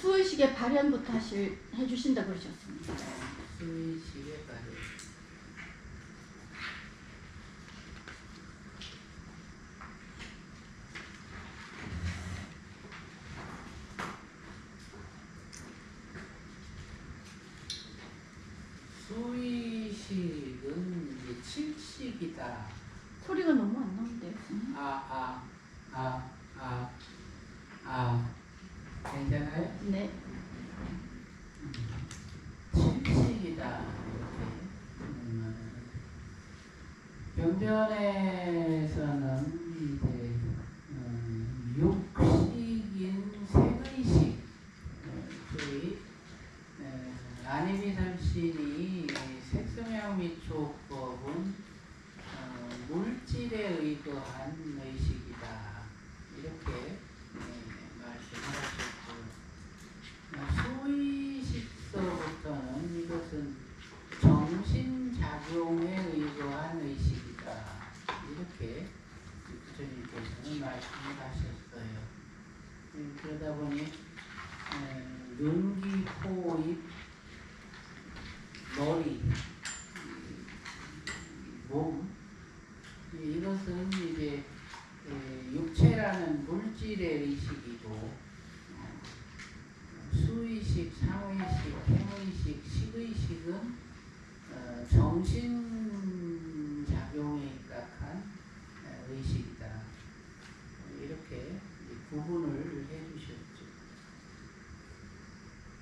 수의식의 발현부터 해주신다 그러셨습니다. 수의식의 발현. 수의식은 이제 칠식이다. 소리가 너무 안 나온대요. 괜찮아요? 네. 칠식이다. 경전에서는 이제 육식인 생의식, 소위 안이미설신이 색성향미초법은 물질에 의거한 의식이다. 이렇게 말씀하셨고, 수의식서부터는 이것은 정신작용에 의거한 의식이다. 이렇게 부처님께서는 말씀을 하셨어요. 그러다 보니 눈, 귀, 코, 입, 머리, 몸, 이것은 이제 육체라는 물질의 의식이고, 수의식, 상의식, 행의식, 식의식은 정신작용에 입각한 의식이다. 이렇게 구분을 해주셨죠.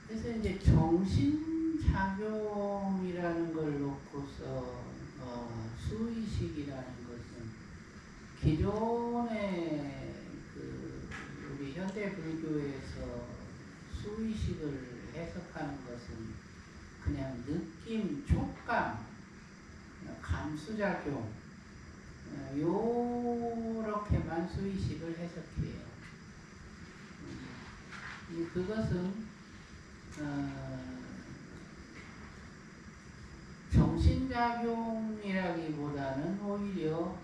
그래서 이제 정신작용이라는 걸 놓고서 수의식이라는 것은 기존의 우리 현대 불교에서 수의식을 해석하는 것은 그냥 느낌, 촉감, 감수작용 요렇게만 수의식을 해석해요. 그것은 정신작용이라기보다는 오히려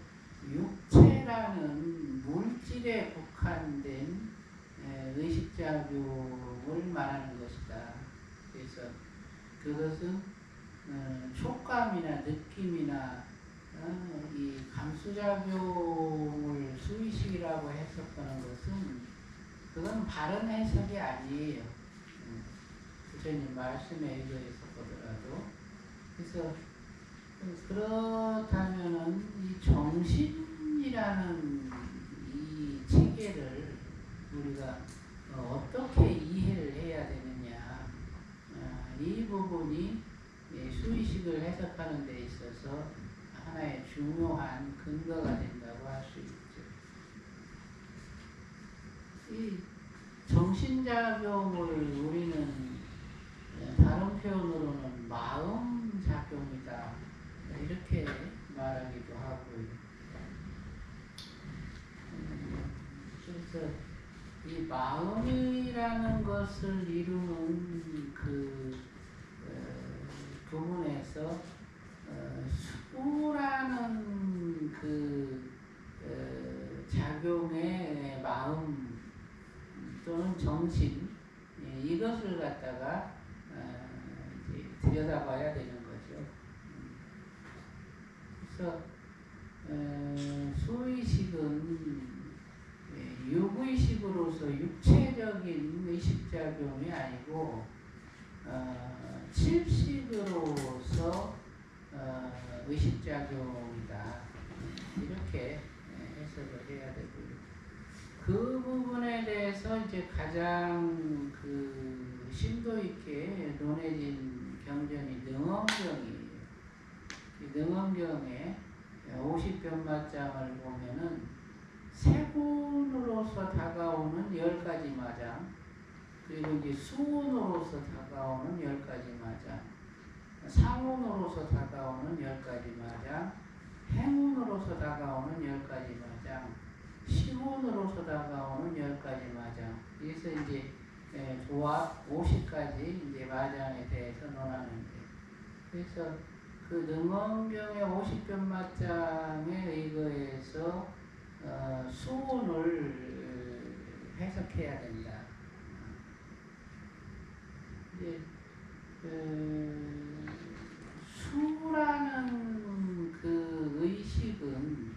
육체라는 물질에 국한된 의식작용을 말하는 것이다. 그래서 그것은 촉감이나 느낌이나 이 감수작용을 수의식이라고 해석하는 것은 그건 바른 해석이 아니에요. 부처님 말씀에 의해서 보더라도. 그래서 그렇다면은 이 정신이라는 이 체계를 우리가 어떻게 이해를 해야 되느냐, 이 부분이 수의식을 해석하는 데 있어서 하나의 중요한 근거가 된다고 할 수 있죠. 이 정신작용을 우리는 다른 표현으로는 마음작용이다 이렇게 말하기도 하고요. 그래서 이 마음이라는 것을 이루는 그 부분에서 수라는 그 작용의 마음 또는 정신, 이것을 갖다가 이제 들여다봐야 되는 거죠. 그래서 수의식은 육의식으로서 육체적인 의식작용이 아니고 칠식으로서 의식작용이다. 이렇게 해석을 해야 되고요. 그 부분에 대해서 이제 가장 그 심도 있게 논해진 경전이 능엄경이에요. 이 능엄경에 50변마장을 보면은 세군으로서 다가오는 10가지 마장, 그리고 이제 수운으로서 다가오는 10가지 마장, 상운으로서 다가오는 10가지 마장, 행운으로서 다가오는 10가지 마장, 시운으로서 다가오는 10가지 마장. 그래서 이제 조합 50가지 이제 마장에 대해서 논하는데, 그래서 그 능엄경의 50변마장에 의거해서 수운을 해석해야 된다. 수라는 그 의식은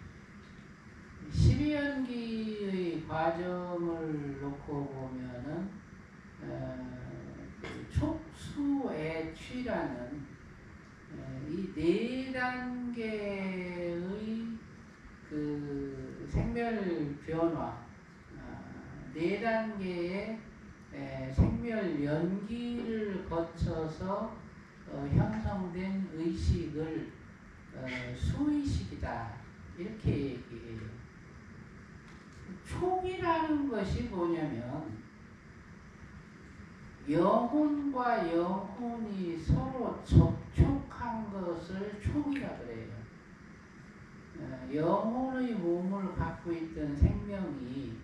12연기의 과정을 놓고 보면은 촉수애취라는 이 네 단계의 그 생멸 변화, 네 단계의 생멸 연기를 거쳐서 형성된 의식을 수의식이다 이렇게 얘기해요. 촉이라는 것이 뭐냐면 영혼과 영혼이 서로 접촉한 것을 촉이라 그래요. 영혼의 몸을 갖고 있던 생명이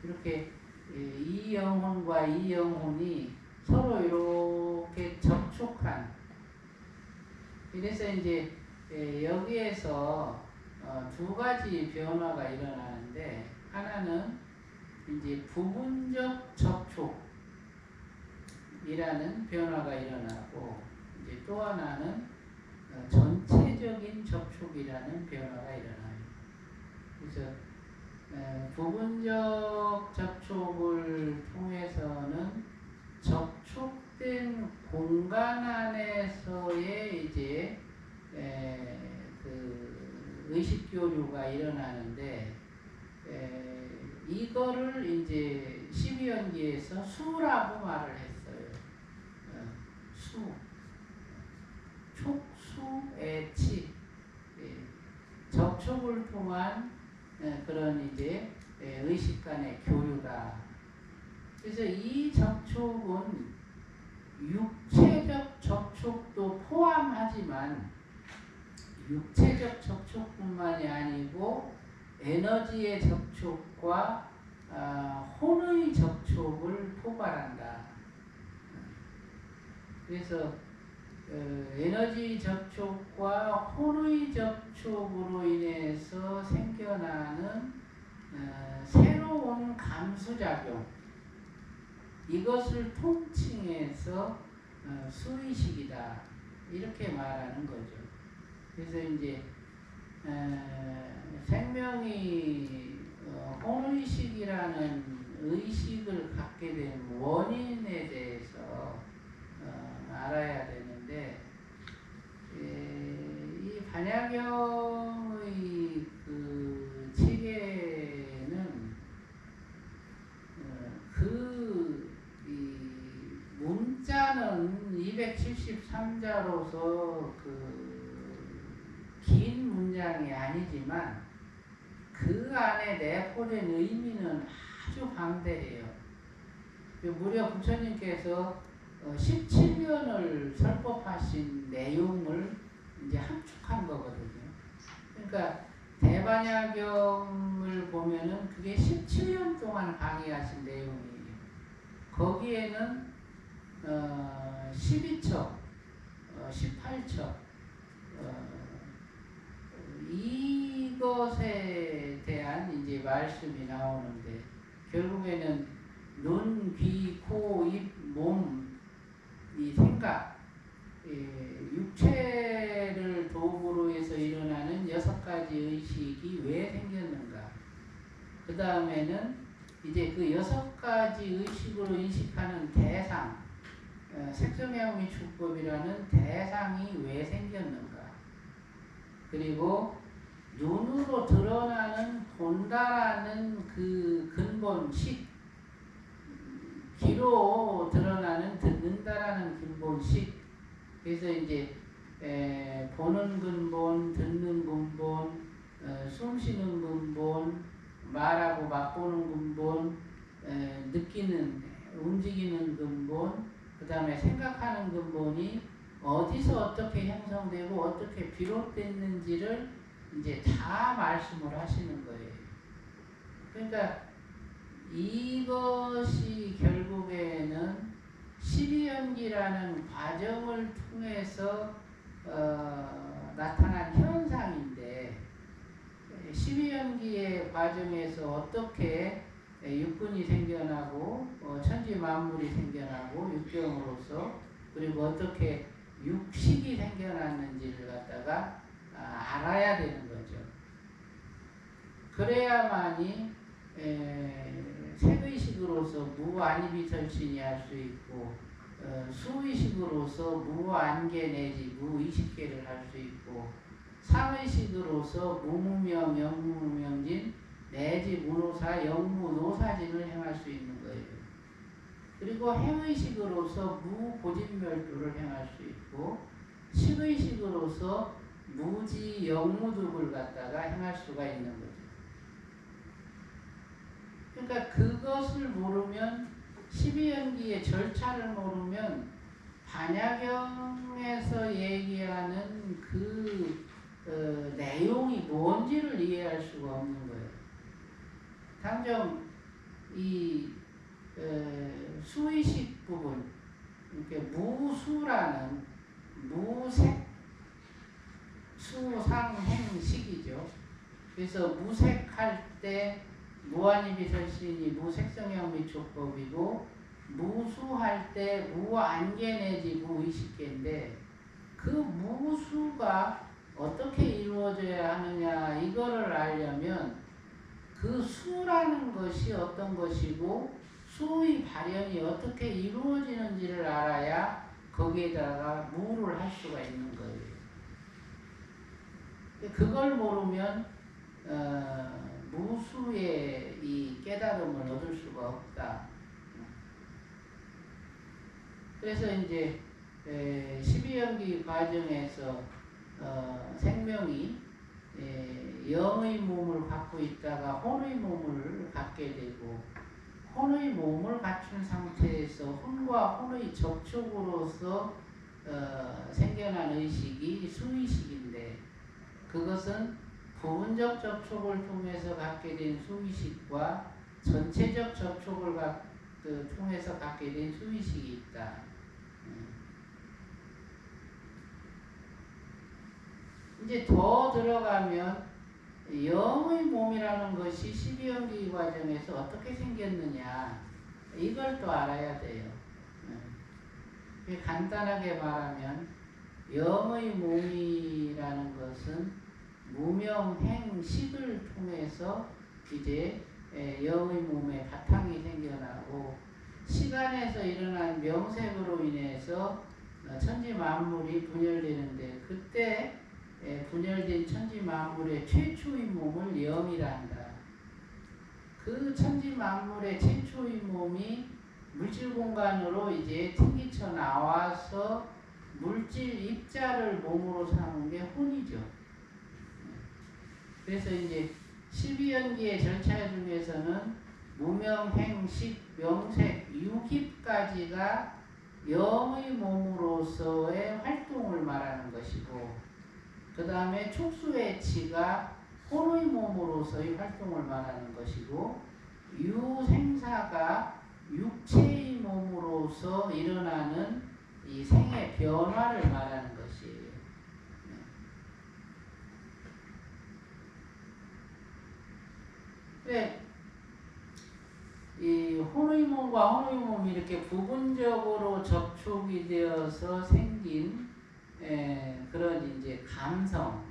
이렇게 이 영혼과 이 영혼이 서로 이렇게 접촉한, 그래서 이제 여기에서 두 가지 변화가 일어나는데, 하나는 이제 부분적 접촉이라는 변화가 일어나고, 이제 또 하나는 전체적인 접촉이라는 변화가 일어나요. 그래서 부분적 접촉을 통해서는 접촉된 공간 안에서의 이제 그 의식 교류가 일어나는데, 이거를 이제 12연기에서 수라고 말을 했어요. 수, 촉수애치, 접촉을 통한 그런 이제 의식 간의 교류다. 그래서 이 접촉은 육체적 접촉도 포함하지만 육체적 접촉뿐만이 아니고 에너지의 접촉과 혼의 접촉을 포괄한다. 그래서 에너지 접촉과 혼의 접촉으로 인해서 생겨나는 새로운 감수작용, 이것을 통칭해서 수의식이다 이렇게 말하는 거죠. 그래서 이제 생명이 혼의식이라는 의식을 갖게 된 원인에 대해서 알아야 되는데, 이 반야경의 그 체계는 이 문자는 273자로서 그 긴 문장이 아니지만 그 안에 내포된 의미는 아주 방대해요. 무려 부처님께서 17년을 설법하신 내용을 이제 함축한 거거든요. 그러니까 대반야경을 보면은 그게 17년 동안 강의하신 내용이에요. 거기에는 12척, 18척, 이것에 대한 이제 말씀이 나오는데, 결국에는 눈, 귀, 코, 입, 몸, 이 생각, 육체를 도구로 해서 일어나는 6가지 의식이 왜 생겼는가. 그 다음에는 이제 그 6가지 의식으로 인식하는 대상, 색소명의 주법이라는 대상이 왜 생겼는가. 그리고 눈으로 드러나는 본다라는 그 근본식, 귀로 드러나는 듣는다라는 근본식. 그래서 이제 보는 근본, 듣는 근본, 숨쉬는 근본, 말하고 맛보는 근본, 느끼는, 움직이는 근본, 그 다음에 생각하는 근본이 어디서 어떻게 형성되고 어떻게 비롯됐는지를 이제 다 말씀을 하시는 거예요. 그러니까 이것이 결국에는 12연기라는 과정을 통해서 나타난 현상인데, 12연기의 과정에서 어떻게 육군이 생겨나고 천지 만물이 생겨나고 육경으로서 그리고 어떻게 육식이 생겨났는지를 갖다가 알아야 되는 거죠. 그래야만이 색의식으로서 무안이비설신이 할 수 있고 수의식으로서 무안개 내지 무의식계를 할 수 있고 상의식으로서 무무명, 영무명진 내지 무노사, 영무노사진을 행할 수 있는 거예요. 그리고 행의식으로서 무고진멸도를 행할 수 있고 식의식으로서 무지, 영무득을 갖다가 행할 수가 있는 거죠. 그러니까 그것을 모르면 12연기의 절차를 모르면 반야경에서 얘기하는 그 내용이 뭔지를 이해할 수가 없는 거예요. 당장 이 수의식 부분, 이렇게 무수라는 무색, 수상행식이죠. 그래서 무색할 때 무안이비설신이 무색성형미촉법이고 무수할 때 무안개 내지 무의식계인데 그 무수가 어떻게 이루어져야 하느냐 이거를 알려면 그 수라는 것이 어떤 것이고 수의 발현이 어떻게 이루어지는지를 알아야 거기에다가 무를 할 수가 있는 거예요. 그걸 모르면 무수의 이 깨달음을 얻을 수가 없다. 그래서 이제 12연기 과정에서 생명이 영의 몸을 갖고 있다가 혼의 몸을 갖게 되고 혼의 몸을 갖춘 상태에서 혼과 혼의 접촉으로서 생겨난 의식이 수의식인데 그것은 부분적 접촉을 통해서 갖게 된 수의식과 전체적 접촉을 통해서 갖게 된 수의식이 있다. 이제 더 들어가면 영의 몸이라는 것이 12연기 과정에서 어떻게 생겼느냐 이걸 또 알아야 돼요. 간단하게 말하면 영의 몸이라는 것은 무명행식을 통해서 이제 영의 몸에 바탕이 생겨나고 시간에서 일어난 명색으로 인해서 천지만물이 분열되는데 그때 분열된 천지만물의 최초의 몸을 영이라 한다. 그 천지만물의 최초의 몸이 물질공간으로 이제 튕기쳐 나와서 물질 입자를 몸으로 삼은 게 혼이죠. 그래서 이제 12연기의 절차 중에서는 무명행식, 명색, 유깁까지가 영의 몸으로서의 활동을 말하는 것이고 그 다음에 촉수외치가 혼의 몸으로서의 활동을 말하는 것이고 유생사가 육체의 몸으로서 일어나는 이 생의 변화를 말하는 것이에요. 그래, 이 혼의 몸과 혼의 몸이 이렇게 부분적으로 접촉이 되어서 생긴 그런 이제 감성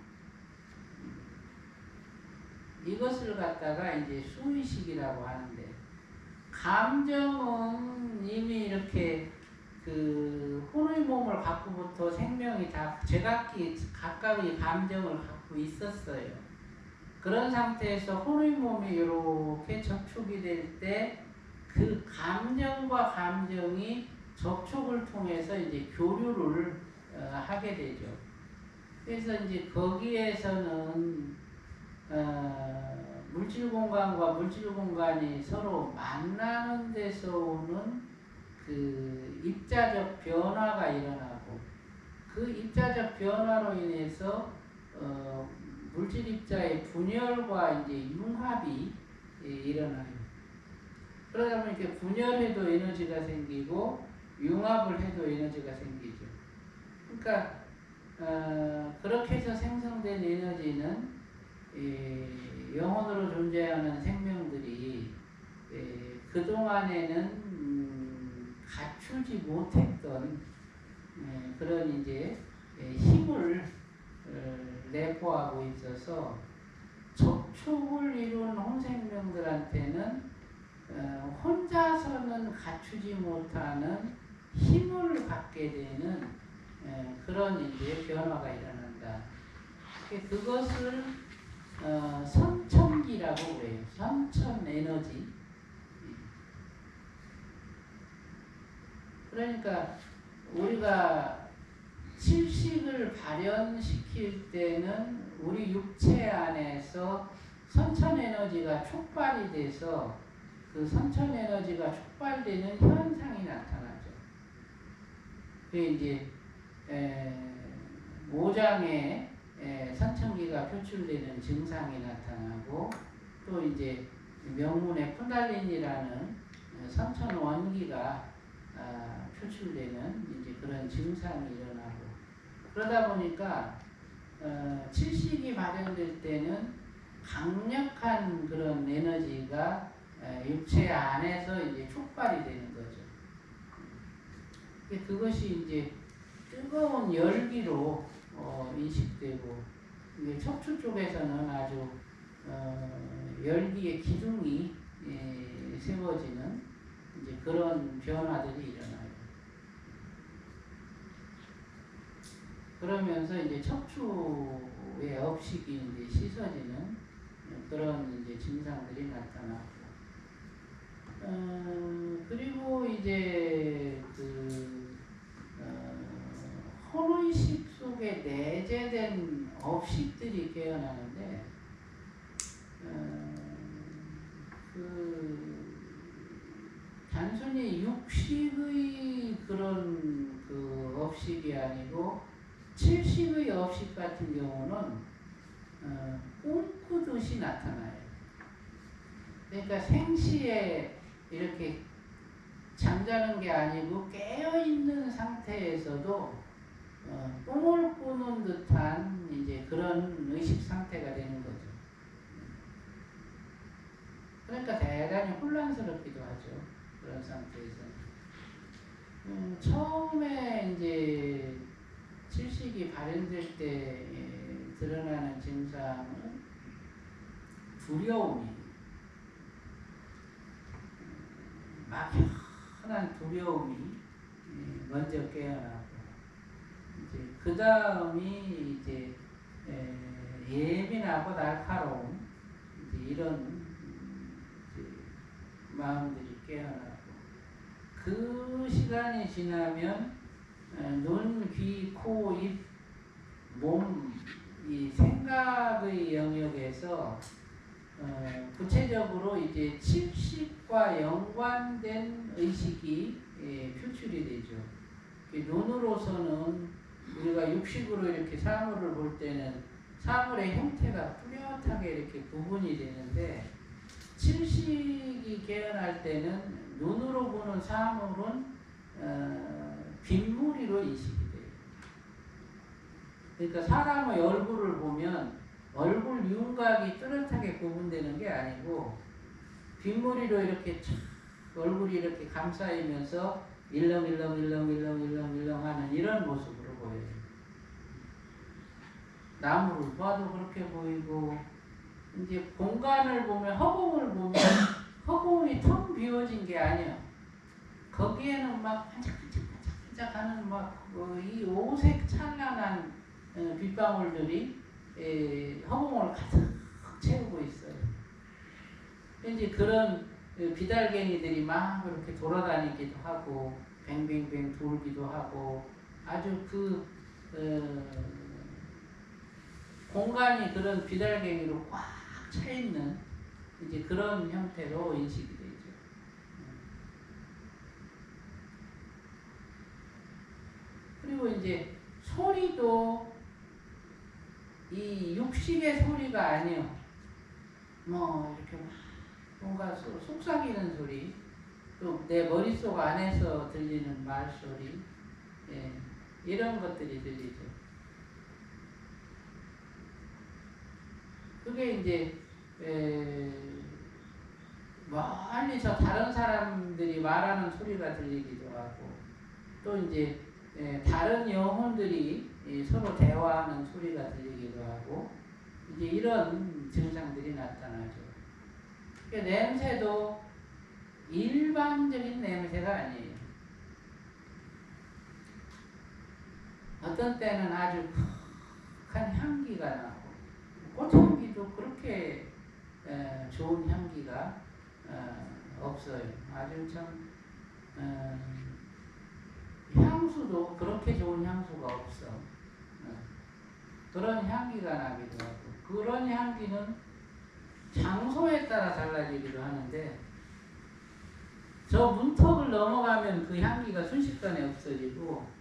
이것을 갖다가 이제 수의식이라고 하는데 감정은 이미 이렇게 그 혼의 몸을 갖고부터 생명이 다 제각기 각각의 감정을 갖고 있었어요. 그런 상태에서 혼의 몸이 이렇게 접촉이 될 때 그 감정과 감정이 접촉을 통해서 이제 교류를 하게 되죠. 그래서 이제 거기에서는 물질 공간과 물질 공간이 서로 만나는 데서 오는 그 입자적 변화가 일어나고 그 입자적 변화로 인해서 물질 입자의 분열과 이제 융합이 일어나요. 그러다 보면 이렇게 분열해도 에너지가 생기고 융합을 해도 에너지가 생기죠. 그러니까 그렇게 해서 생성된 에너지는 영혼으로 존재하는 생명들이 그동안에는 갖추지 못했던 그런 이제 힘을 내포하고 있어서 접촉을 이룬 홍생명들한테는 혼자서는 갖추지 못하는 힘을 갖게 되는 그런 이제 변화가 일어난다. 그것을 선천기라고 그래요. 선천 에너지. 그러니까 우리가 칠식을 발현시킬 때는 우리 육체 안에서 선천 에너지가 촉발이 돼서 그 선천 에너지가 촉발되는 현상이 나타나죠. 그게 이제 모장에 선천기가 표출되는 증상이 나타나고 또 이제 명문의 쿤달린이라는 선천 원기가 표출되는 이제 그런 증상이 일어나고 그러다 보니까 칠식이 발현될 때는 강력한 그런 에너지가 육체 안에서 이제 촉발이 되는 거죠. 그것이 이제 뜨거운 열기로 인식되고 이게 척추 쪽에서는 아주 열기의 기둥이 세워지는 이제 그런 변화들이 일어나요. 그러면서 이제 척추의 업식이 이제 씻어지는 그런 이제 증상들이 나타나고, 그리고 이제 혼의식 속에 내재된 업식들이 깨어나는데, 단순히 육식의 그런 그 업식이 아니고 칠식의 업식 같은 경우는 꿈꾸듯이 나타나요. 그러니까 생시에 이렇게 잠자는 게 아니고 깨어있는 상태에서도 꿈을 꾸는 듯한 이제 그런 의식 상태가 되는 거죠. 그러니까 대단히 혼란스럽기도 하죠. 그런 상태에서. 처음에 이제 칠식이 발현될 때 드러나는 증상은 두려움이, 막연한 두려움이 먼저 깨어나고, 이제 그 다음이 이제 예민하고 날카로운 이제 이런 이제 마음들이 깨어나고, 그 시간이 지나면 눈, 귀, 코, 입, 몸, 이 생각의 영역에서 구체적으로 이제 칠식과 연관된 의식이 표출이 되죠. 눈으로서는 우리가 육식으로 이렇게 사물을 볼 때는 사물의 형태가 뚜렷하게 이렇게 구분이 되는데, 칠식이 깨어날 때는 눈으로 보는 사물은 빗무리로 인식이 돼요. 그러니까 사람의 얼굴을 보면 얼굴 윤곽이 뚜렷하게 구분되는 게 아니고 빗무리로 이렇게 얼굴이 이렇게 감싸이면서 일렁일렁 하는 이런 모습으로 보여요. 나무를 봐도 그렇게 보이고, 이제 공간을 보면, 허공을 보면 허공이 텅 비워진 게 아니에요. 거기에는 막 반짝반짝하는 막 이 오색 찬란한 빗방울들이 허공을 가득 채우고 있어요. 이제 그런 비달갱이들이 막 이렇게 돌아다니기도 하고 뱅뱅뱅 돌기도 하고, 아주 그 공간이 그런 비달갱이로 꽉 차 있는 이제 그런 형태로 인식이 되죠. 그리고 이제 소리도 이 육식의 소리가 아니에요. 뭐 이렇게 뭔가 속삭이는 소리, 또 내 머릿속 안에서 들리는 말소리, 이런 것들이 들리죠. 그게 이제 멀리서 다른 사람들이 말하는 소리가 들리기도 하고, 또 이제 다른 영혼들이 서로 대화하는 소리가 들리기도 하고 이제 이런 증상들이 나타나죠. 그러니까 냄새도 일반적인 냄새가 아니에요. 어떤 때는 아주 큰 향기가 나고 꽃향기도 그렇게 좋은 향기가 없어요. 아주 참 향수도 그렇게 좋은 향수가 없어. 그런 향기가 나기도 하고 그런 향기는 장소에 따라 달라지기도 하는데 저 문턱을 넘어가면 그 향기가 순식간에 없어지고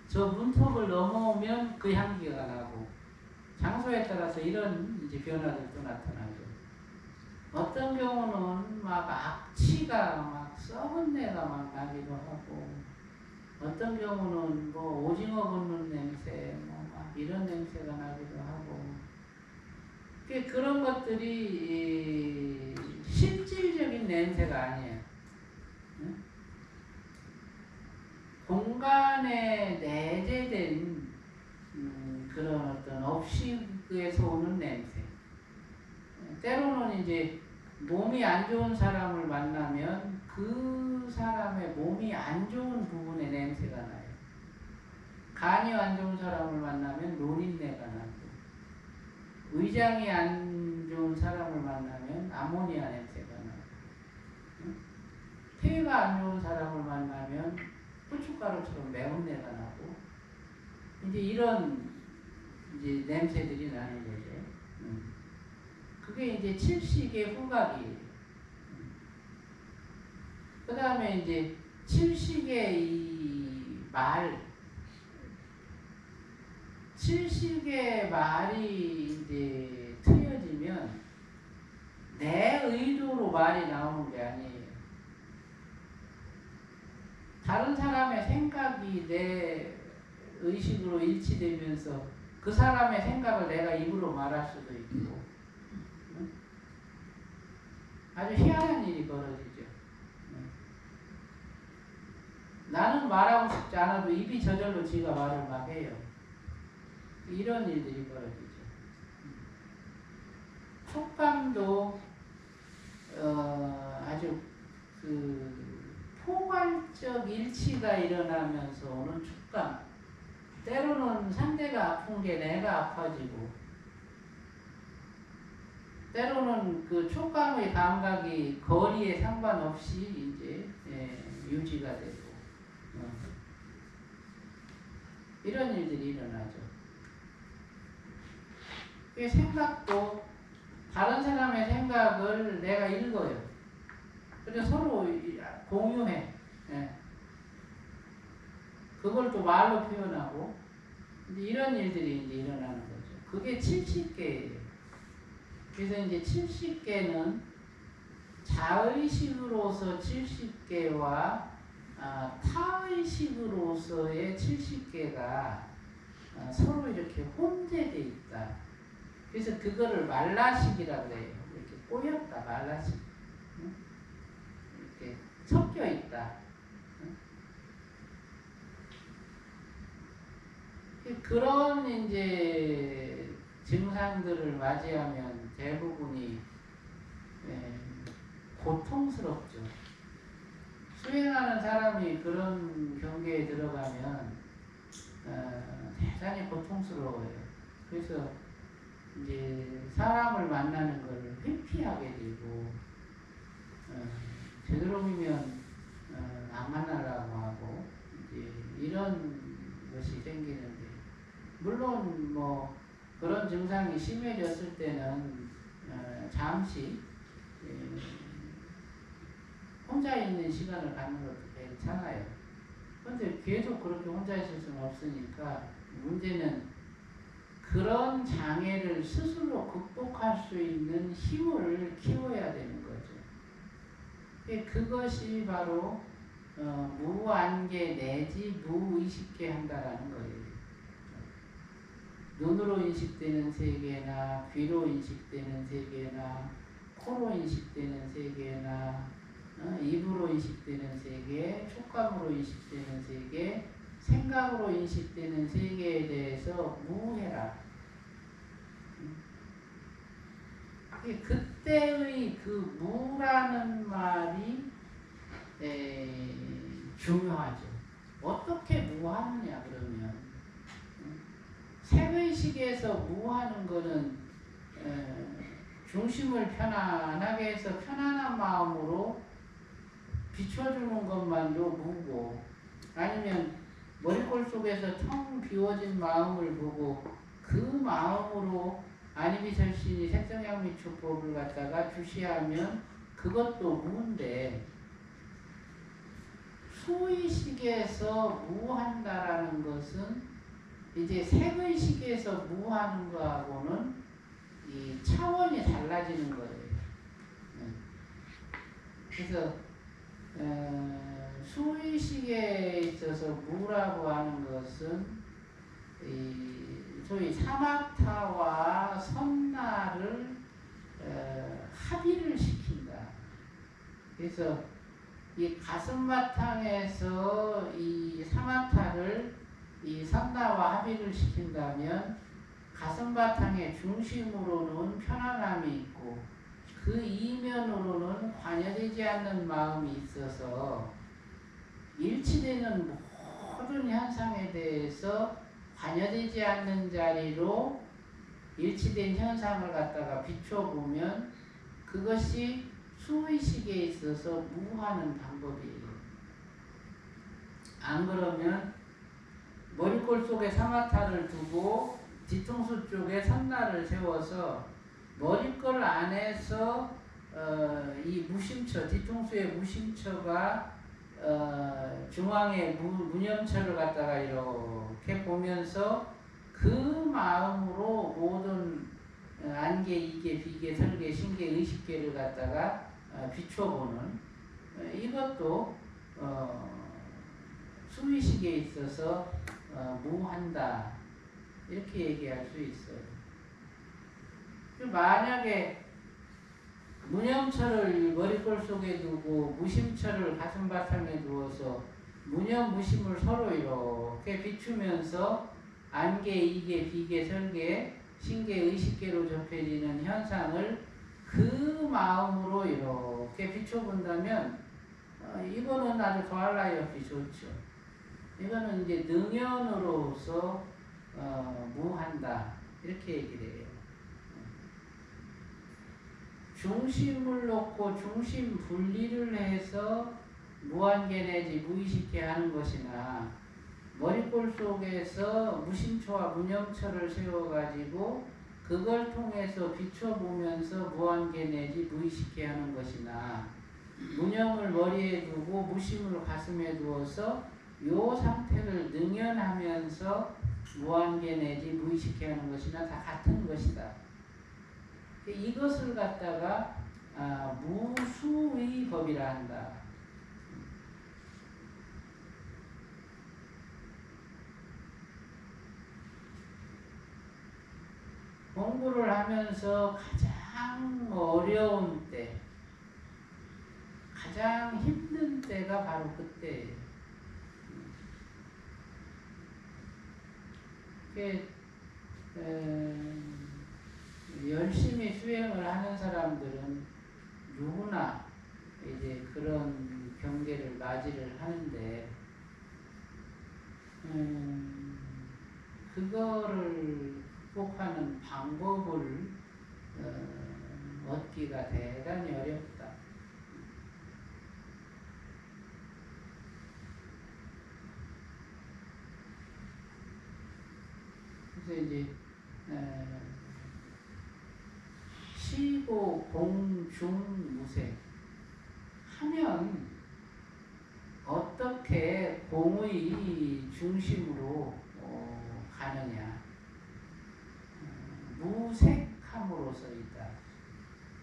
저 문턱을 넘어오면 그 향기가 나고 장소에 따라서 이런 이제 변화들도 나타나죠. 어떤 경우는 막 악취가 막 썩은 내가 막 나기도 하고 어떤 경우는 뭐 오징어 굽는 냄새 뭐 막 이런 냄새가 나기도 하고 그런 것들이 실질적인 냄새가 아니에요. 공간에 내재된 그런 어떤 업식에서 오는 냄새. 때로는 이제 몸이 안 좋은 사람을 만나면 그 사람의 몸이 안 좋은 부분의 냄새가 나요. 간이 안 좋은 사람을 만나면 노린내가 나고 위장이 안 좋은 사람을 만나면 아모니아 냄새가 나고 폐가 안 좋은 사람을 만나면 고춧가루처럼 매운 내가 나고 이제 이런 이제 냄새들이 나는 거죠. 그게 이제 칠식의 후각이에요. 그 다음에 이제 칠식의 이 말, 칠식의 말이 이제 트여지면 내 의도로 말이 나오는 게 아니에요. 다른 사람의 생각이 내 의식으로 일치되면서 그 사람의 생각을 내가 입으로 말할 수도 있고 아주 희한한 일이 벌어지죠. 나는 말하고 싶지 않아도 입이 저절로 지가 말을 막 해요. 이런 일들이 벌어지죠. 촉감도 아주 포괄적 일치가 일어나면서 오는 촉감. 때로는 상대가 아픈 게 내가 아파지고 때로는 그 촉감의 감각이 거리에 상관없이 이제 유지가 되고 이런 일들이 일어나죠. 생각도 다른 사람의 생각을 내가 읽어요. 그래서 서로 공유해. 그걸 또 말로 표현하고 이제 이런 일들이 이제 일어나는 거죠. 그게 70개예요. 그래서 이제 70개는 자의식으로서 70개와 타의식으로서의 70개가 서로 이렇게 혼재되어 있다. 그래서 그거를 말라식이라고 해요. 이렇게 꼬였다, 말라식. 이렇게 섞여 있다. 그런 이제 증상들을 맞이하면 대부분이 고통스럽죠. 수행하는 사람이 그런 경계에 들어가면 대단히 고통스러워요. 그래서 이제 사람을 만나는 걸 회피하게 되고 되도록이면 안 만나려고 하고 이제 이런 것이 생기는데 물론 뭐 그런 증상이 심해졌을 때는 잠시 혼자 있는 시간을 갖는 것도 괜찮아요. 그런데 계속 그렇게 혼자 있을 수는 없으니까 문제는 그런 장애를 스스로 극복할 수 있는 힘을 키워야 되는 거죠. 그것이 바로 무안개 내지 무의식계 한다라는 거예요. 눈으로 인식되는 세계나 귀로 인식되는 세계나 코로 인식되는 세계나 입으로 인식되는 세계, 촉감으로 인식되는 세계, 생각으로 인식되는 세계에 대해서 무해라. 그때의 그 무라는 말이 중요하죠. 어떻게 무하느냐 그러면 색의식에서 무하는 거는 중심을 편안하게 해서 편안한 마음으로 비춰주는 것만도 무고, 아니면 머리골 속에서 텅 비워진 마음을 보고 그 마음으로 아니비설신이 색성양미축법을 갖다가 주시하면 그것도 무인데, 수의식에서 무한다라는 것은 이제 색의식에서 무하는 거하고는 이 차원이 달라지는 거예요. 그래서 수의식에 있어서 무라고 하는 것은 소위 사마타와 선나를 합의를 시킨다. 그래서 이 가슴바탕에서 이 사마타를 이 선나와 합의를 시킨다면 가슴바탕의 중심으로는 편안함이 있고 그 이면으로는 관여되지 않는 마음이 있어서 일치되는 모든 현상에 대해서 관여되지 않는 자리로 일치된 현상을 갖다가 비춰보면 그것이 수의식에 있어서 무하는 방법이에요. 안 그러면 머리골 속에 사마타를 두고 뒤통수 쪽에 선나를 세워서 머리골 안에서 이 무심처, 뒤통수의 무심처가 중앙에 무념처를 갖다가 이렇게 보면서 그 마음으로 모든 안개, 이계, 비계, 설계, 신계, 의식계를 갖다가 비춰보는 이것도 수의식에 있어서 무한다 이렇게 얘기할 수 있어요. 만약에 무념처를 머리골 속에 두고 무심처를 가슴바탕에 두어서 무념, 무심을 서로 이렇게 비추면서 안개, 이계, 비계, 설계, 신계, 의식계로 접해지는 현상을 그 마음으로 이렇게 비춰본다면 이거는 아주 더할 나위 없이 좋죠. 이거는 이제 능연으로서 무한다 이렇게 얘기를 해요. 중심을 놓고 중심 분리를 해서 무한계 내지 무의식계 하는 것이나 머리골 속에서 무심처와 무념처를 세워가지고 그걸 통해서 비춰보면서 무한계 내지 무의식계 하는 것이나 무념을 머리에 두고 무심을 가슴에 두어서 요 상태를 능연하면서 무한계 내지 무의식계 하는 것이나 다 같은 것이다. 이것을 갖다가 무수의 법이라 한다. 공부를 하면서 가장 어려운 때, 가장 힘든 때가 바로 그때예요. 열심히 수행을 하는 사람들은 누구나 이제 그런 경계를 맞이를 하는데, 그거를 극복하는 방법을 얻기가 대단히 어렵다. 그래서 이제 시고 공중 무색 하면 어떻게 공의 중심으로 가느냐. 무색함으로서이다.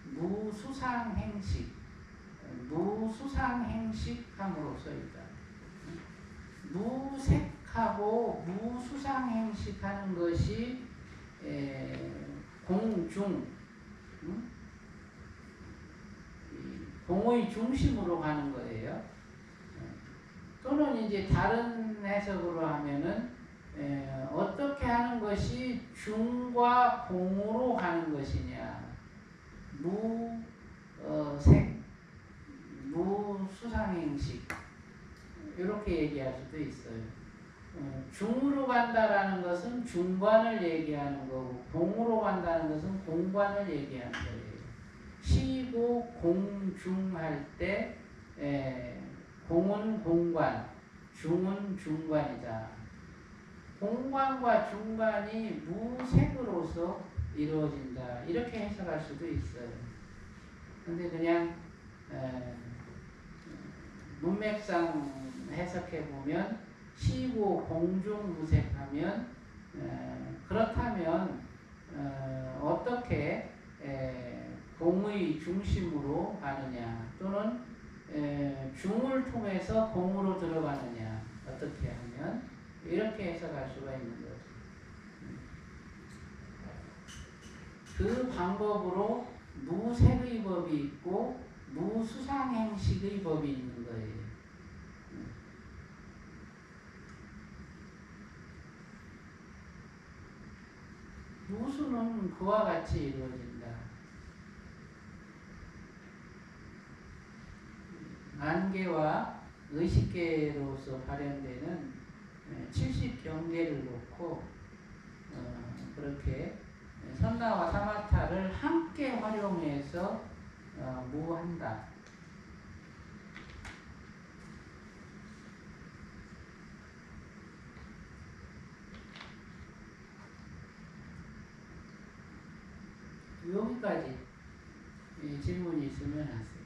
무수상행식, 무수상행식함으로서이다. 무색하고 무수상행식하는 것이 공중, 공의 중심으로 가는 거예요. 또는 이제 다른 해석으로 하면은 어떻게 하는 것이 중과 공으로 가는 것이냐. 무수상행식 이렇게 얘기할 수도 있어요. 중으로 간다라는 것은 중관을 얘기하는 거고 공으로 간다는 것은 공관을 얘기하는 거예요. 시고 공중할 때 공은 공관, 중은 중관이다. 공관과 중관이 무색으로서 이루어진다. 이렇게 해석할 수도 있어요. 근데 그냥 문맥상 해석해 보면 시고 공중 무색하면 그렇다면 어떻게 공의 중심으로 가느냐 또는 중을 통해서 공으로 들어가느냐 어떻게 하면 이렇게 해석할 수가 있는 거죠. 그 방법으로 무색의 법이 있고 무수상행식의 법이 있는 거예요. 무수는 그와 같이 이루어진다. 안개와 의식계로서 발현되는 70경계를 놓고 그렇게 선나와 사마타를 함께 활용해서 무한다. 여기까지 질문이 있으면 하세요.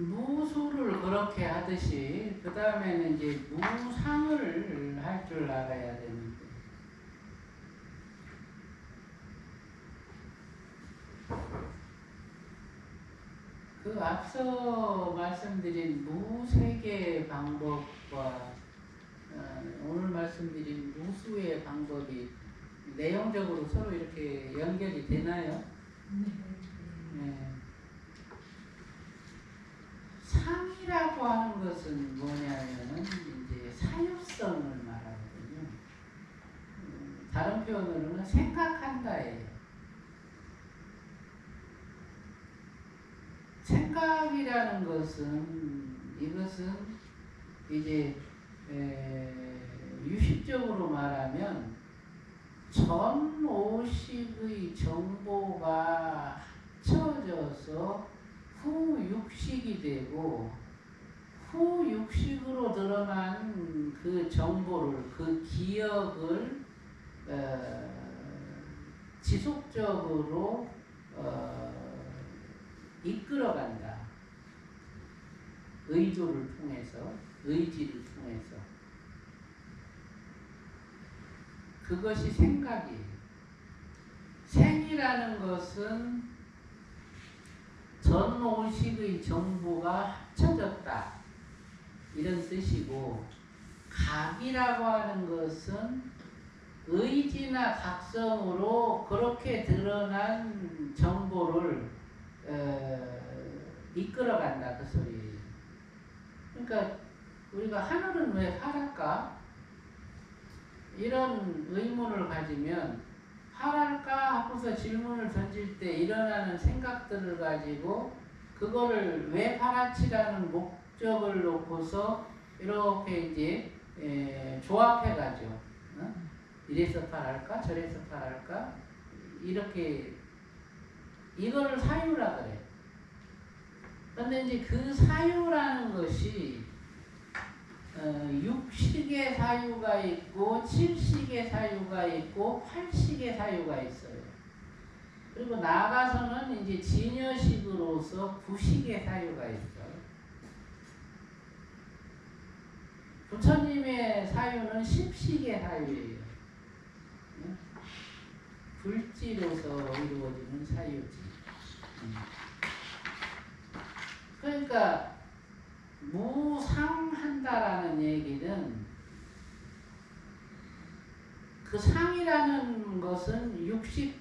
무수를 그렇게 하듯이 그 다음에는 이제 무상을 할 줄 알아야 되는데 그 앞서 말씀드린 무색의 방법과 오늘 말씀드린 무수의 방법이 내용적으로 서로 이렇게 연결이 되나요? 네. 상이라고 하는 것은 뭐냐면은 이제 사유성을 말하거든요. 다른 표현으로는 생각한다예요. 생각이라는 것은 이것은 이제 유식적으로 말하면 전 오식의 정보가 합쳐져서 후육식이 되고 후육식으로 드러난 그 정보를 그 기억을 지속적으로 이끌어간다. 의도를 통해서 의지를 통해서 그것이 생각이에요. 생이라는 것은 전 오식의 정보가 합쳐졌다 이런 뜻이고 각이라고 하는 것은 의지나 각성으로 그렇게 드러난 정보를 이끌어간다 그 소리예요. 그러니까 우리가 하늘은 왜 파랄까? 이런 의문을 가지면 파랄까 하고서 질문을 던질 때 일어나는 생각들을 가지고 그거를 왜 파랗지라는 목적을 놓고서 이렇게 이제 조합해가죠. 이래서 파랄까 저래서 파랄까 이렇게 이거를 사유라 그래. 근데 이제 그 사유라는 것이 육식의 사유가 있고 칠식의 사유가 있고 팔식의 사유가 있어요. 그리고 나아가서는 이제 진여식으로서 구식의 사유가 있어요. 부처님의 사유는 십식의 사유예요. 불지로서 이루어지는 사유지. 그러니까 무상한다라는 얘기는 그 상이라는 것은 육식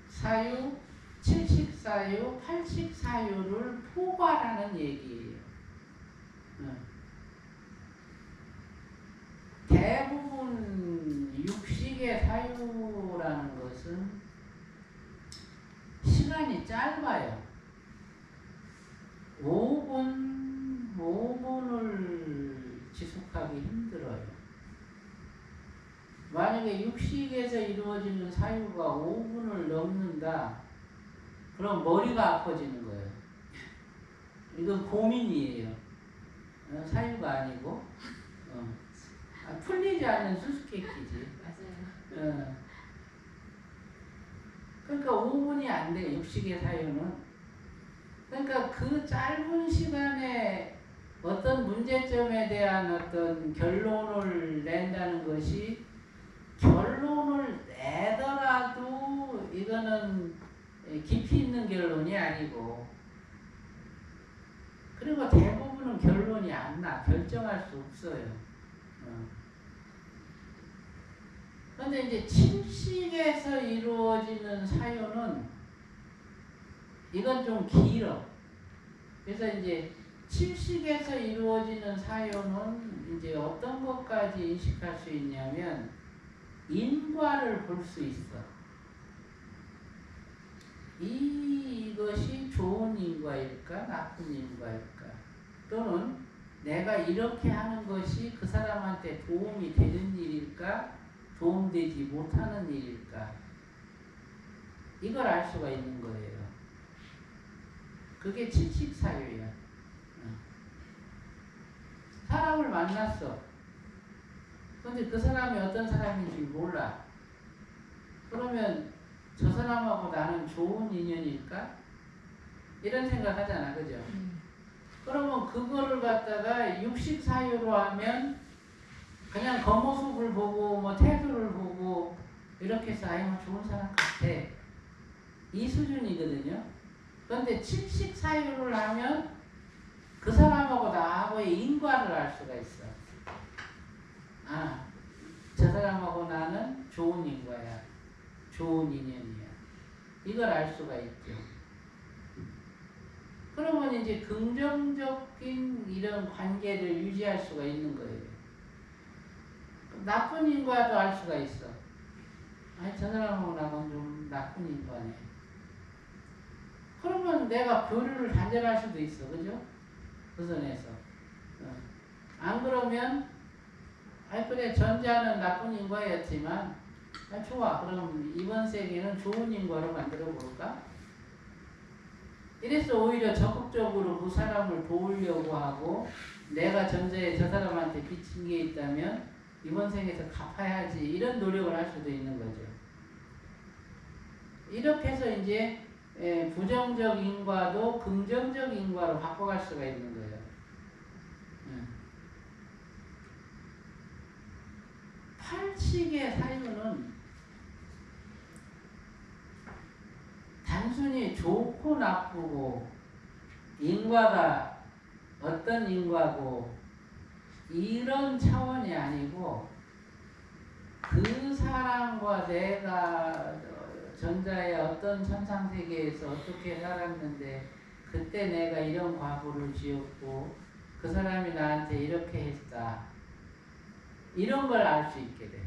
사유, 칠식 사유, 팔식 사유를 포괄하는 얘기예요. 대부분 육식의 사유라는 것은 시간이 짧아요. 5분을 지속하기 힘들어요. 만약에 육식에서 이루어지는 사유가 5분을 넘는다, 그럼 머리가 아파지는 거예요. 이건 고민이에요. 사유가 아니고 풀리지 않는 수수께끼지. 맞아요. 그러니까 5분이 안 돼, 육식의 사유는. 그러니까 그 짧은 시간에 어떤 문제점에 대한 어떤 결론을 낸다는 것이, 결론을 내더라도 이거는 깊이 있는 결론이 아니고, 그리고 대부분은 결론이 안 나. 결정할 수 없어요. 그런데 이제 칠식에서 이루어지는 사유는 이건 좀 길어. 그래서 이제 칠식에서 이루어지는 사유는 이제 어떤 것까지 인식할 수 있냐면 인과를 볼 수 있어. 이것이 좋은 인과일까, 나쁜 인과일까? 또는 내가 이렇게 하는 것이 그 사람한테 도움이 되는 일일까, 도움되지 못하는 일일까? 이걸 알 수가 있는 거예요. 그게 칠식사유야. 사람을 만났어. 근데 그 사람이 어떤 사람인지 몰라. 그러면 저 사람하고 나는 좋은 인연일까? 이런 생각 하잖아. 그죠? 그러면 그거를 갖다가 육식사유로 하면 그냥 겉모습을 보고 뭐 태도를 보고 이렇게 해서 아이 뭐 좋은 사람 같아. 이 수준이거든요. 그런데 칠식사유를 하면 그 사람하고 나하고의 인과를 알 수가 있어. 아, 저 사람하고 나는 좋은 인과야. 좋은 인연이야. 이걸 알 수가 있죠. 그러면 이제 긍정적인 이런 관계를 유지할 수가 있는 거예요. 나쁜 인과도 알 수가 있어. 아니, 저 사람하고 나는 좀 나쁜 인과네. 그러면 내가 교류를 단절할 수도 있어. 그죠? 그 선에서. 안 그러면, 아이, 그래, 전자는 나쁜 인과였지만, 아, 좋아. 그럼 이번 세계는 좋은 인과로 만들어 볼까? 이래서 오히려 적극적으로 그 사람을 도우려고 하고, 내가 전자에 저 사람한테 빚진 게 있다면 이번 생에서 갚아야지, 이런 노력을 할 수도 있는 거죠. 이렇게 해서 이제 부정적 인과도 긍정적 인과로 바꿔갈 수가 있는 거예요. 팔식의 사유는 단순히 좋고 나쁘고 인과가 어떤 인과고 이런 차원이 아니고, 그 사람과 내가 전자의 어떤 천상세계에서 어떻게 살았는데 그때 내가 이런 과보를 지었고 그 사람이 나한테 이렇게 했다, 이런 걸 알 수 있게 돼.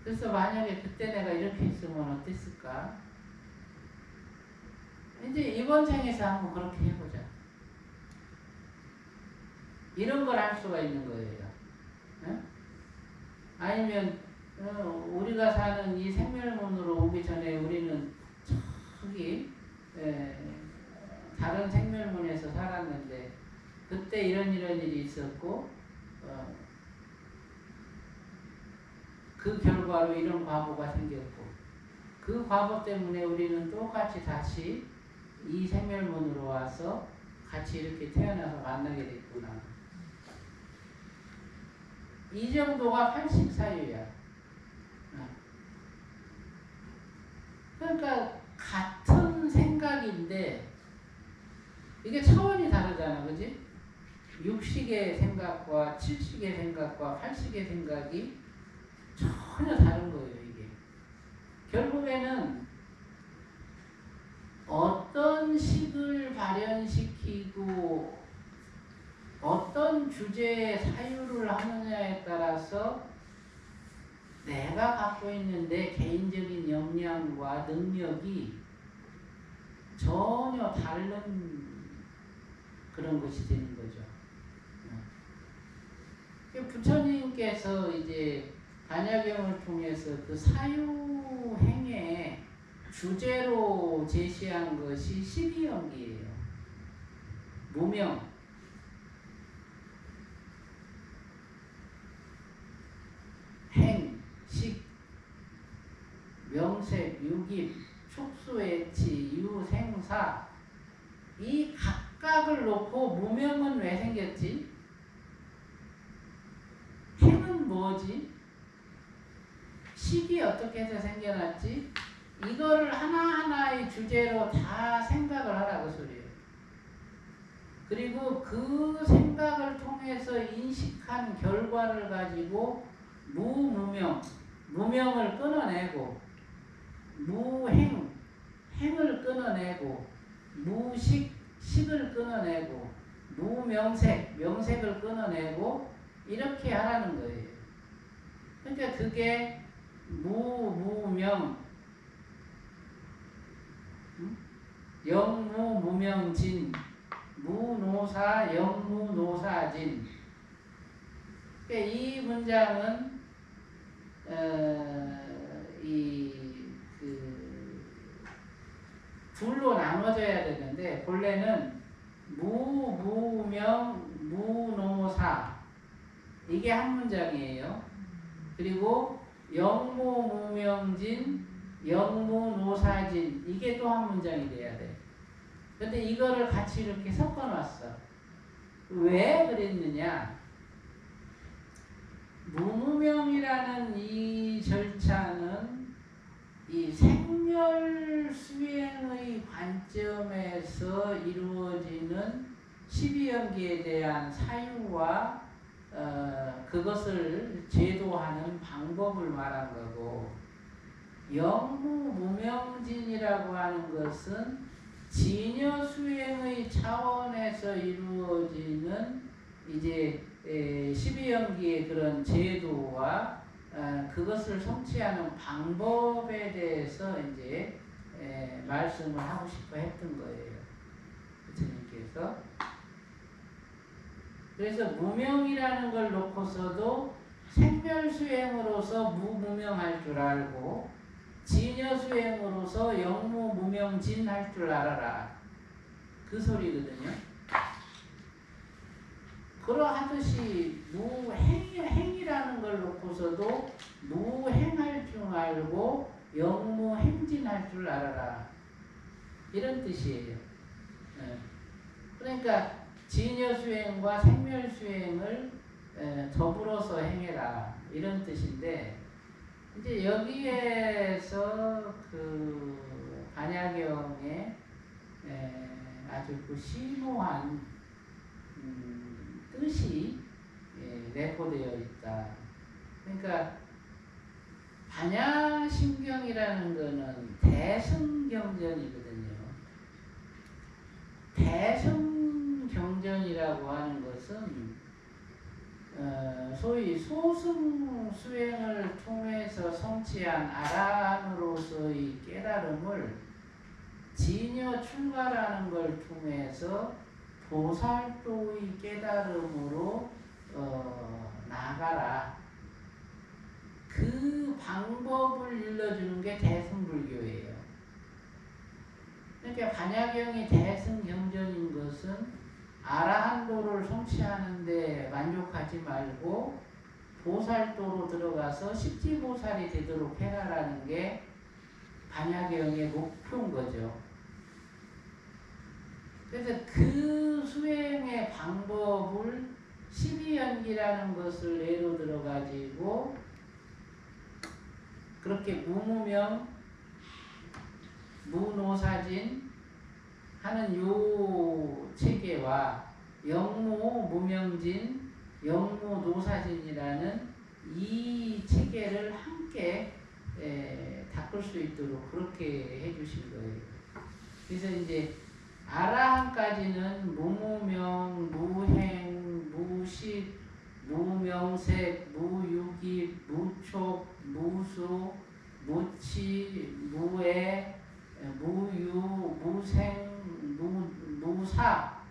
그래서 만약에 그때 내가 이렇게 했으면 어땠을까? 이제 이번 생에서 한번 그렇게 해보자. 이런 걸 알 수가 있는 거예요. 응? 아니면 우리가 사는 이 생멸문으로 오기 전에 우리는 저기 다른 생멸문에서 살았는데 그때 이런 일이 있었고 그 결과로 이런 과보가 생겼고 그 과보 때문에 우리는 똑같이 다시 이 생멸문으로 와서 같이 이렇게 태어나서 만나게 됐구나. 이 정도가 80사유야. 그러니까 같은 생각인데 이게 차원이 다르잖아, 그지? 육식의 생각과 칠식의 생각과 팔식의 생각이 전혀 다른 거예요, 이게. 결국에는 어떤 식을 발현시키고 어떤 주제의 사유를 하느냐에 따라서 내가 갖고 있는 내 개인적인 역량과 능력이 전혀 다른 그런 것이 되는 거죠. 부처님께서 이제 반야경을 통해서 그 사유행의 주제로 제시한 것이 12연기예요. 무명, 행, 식, 명색, 유깁, 촉수애치, 유생사 이 각각을 놓고 무명은 왜 생겼지? 행은 뭐지? 식이 어떻게 해서 생겨났지? 이거를 하나하나의 주제로 다 생각을 하라 그 소리예요. 그리고 그 생각을 통해서 인식한 결과를 가지고 무무명, 무명을 끊어내고 무행, 행을 끊어내고 무식, 식을 끊어내고 무명색, 명색을 끊어내고 이렇게 하라는 거예요. 그러니까 그게 무무명, 영무무명진, 무노사, 영무노사진. 그러니까 이 문장은 둘로 나눠져야 되는데 본래는 무무명, 무노사 이게 한 문장이에요. 그리고 영무무명진, 영무노사진 이게 또 한 문장이 돼야 돼. 근데 이거를 같이 이렇게 섞어놨어. 왜 그랬느냐? 무무명이라는 이 절차는 이 생멸 수행의 관점에서 이루어지는 12연기에 대한 사유와 그것을 제도하는 방법을 말한 거고, 영무무명진이라고 하는 것은 진여 수행의 차원에서 이루어지는 이제 12연기의 그런 제도와 그것을 성취하는 방법에 대해서 이제 말씀을 하고 싶어 했던 거예요. 부처님께서. 그래서 무명이라는 걸 놓고서도 생멸수행으로서 무무명할 줄 알고 진여수행으로서 영무무명진 할 줄 알아라. 그 소리거든요. 그러하듯이 무행이라는 걸 놓고서도 무행할 줄 알고 영무행진할 줄 알아라. 이런 뜻이에요. 그러니까 진여수행과 생멸수행을 더불어서 행해라. 이런 뜻인데 이제 여기에서 그 반야경에 아주 그 심오한 뜻이 내포되어 있다. 그러니까 반야심경이라는 것은 대승경전이거든요. 대승경전이라고 하는 것은 소위 소승 수행을 통해서 성취한 아라한으로서의 깨달음을 진여 출가라는 걸 통해서 보살도의 깨달음으로 나가라. 그 방법을 일러주는 게 대승불교예요. 그러니까 반야경이 대승경전인 것은 아라한도를 성취하는데 만족하지 말고 보살도로 들어가서 십지보살이 되도록 해라라는 게 반야경의 목표인 거죠. 그래서 그 수행의 방법을 12연기라는 것을 예로 들어가지고 그렇게 무무명, 무노사진 하는 요 체계와 영무 무명진, 영무 노사진이라는 이 체계를 함께 닦을 수 있도록 그렇게 해주신 거예요. 그래서 이제 아라한까지는 무무명, 무행, 무식, 무명색, 무유기, 무촉, 무수, 무치, 무애, 무유, 무생, 무사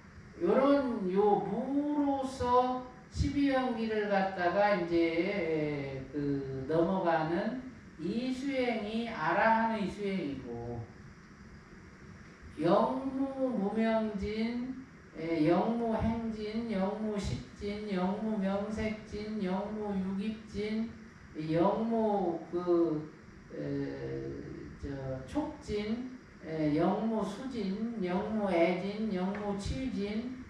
요런 요 무로서 12연기를 갖다가 이제 넘어가는 이 수행이 아라한의 수행이고 영무 무명진, 영무 행진, 영무 식진, 영무 명색진, 영무 유깁진, 영무 촉진, 영무 수진, 영무 애진, 영무 취진,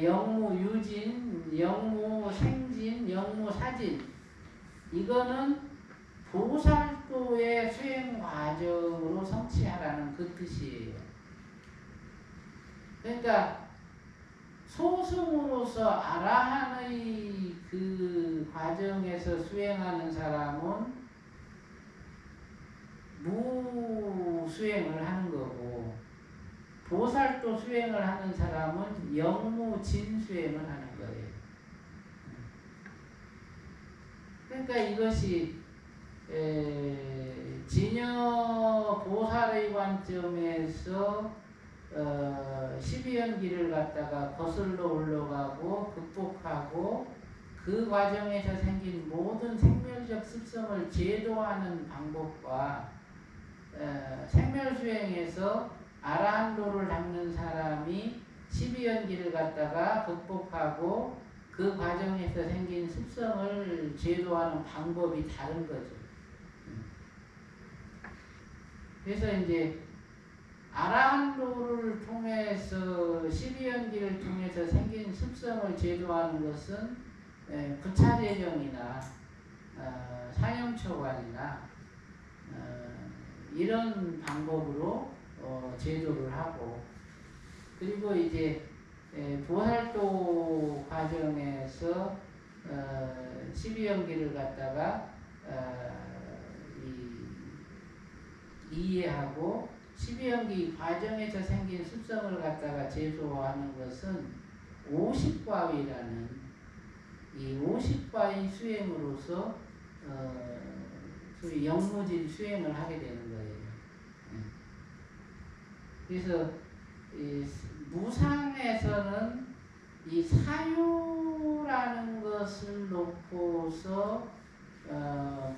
영무 유진, 영무 생진, 영무 사진. 이거는 보살도의 수행 과정으로 성취하라는 그 뜻이에요. 그러니까 소승으로서 아라한의 그 과정에서 수행하는 사람은 무수행을 하는 거고 보살도 수행을 하는 사람은 영무진수행을 하는 거예요. 그러니까 이것이 진여 보살의 관점에서 12연기를 갖다가 거슬러 올라가고 극복하고 그 과정에서 생긴 모든 생멸적 습성을 제도하는 방법과 생멸수행에서 아라한도를 닦는 사람이 12연기를 갖다가 극복하고 그 과정에서 생긴 습성을 제도하는 방법이 다른 거죠. 그래서 이제 아라한도를 통해서 12연기를 통해서 생긴 습성을 제도하는 것은 부차재정이나 사형처관이나 이런 방법으로 제도를 하고 그리고 이제 보살도 과정에서 12연기를 갖다가 이해하고 12연기 과정에서 생긴 습성을 갖다가 제도하는 것은 50과위라는 이 50과위 수행으로서 소위 영무진 수행을 하게 되는 거예요. 그래서 이 무상에서는 이 사유라는 것을 놓고서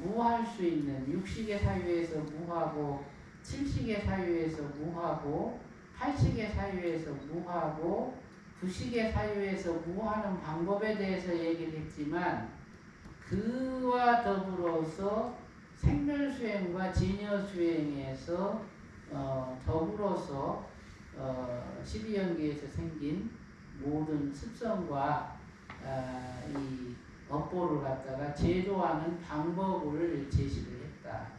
무할 수 있는 육식의 사유에서 무하고 칠식의 사유에서 무하고 팔식의 사유에서 무하고 구식의 사유에서 무하는 방법에 대해서 얘기를 했지만 그와 더불어서 생멸수행과 진여수행에서 더불어서 12연기에서 생긴 모든 습성과 이 업보를 갖다가 제도하는 방법을 제시를 했다.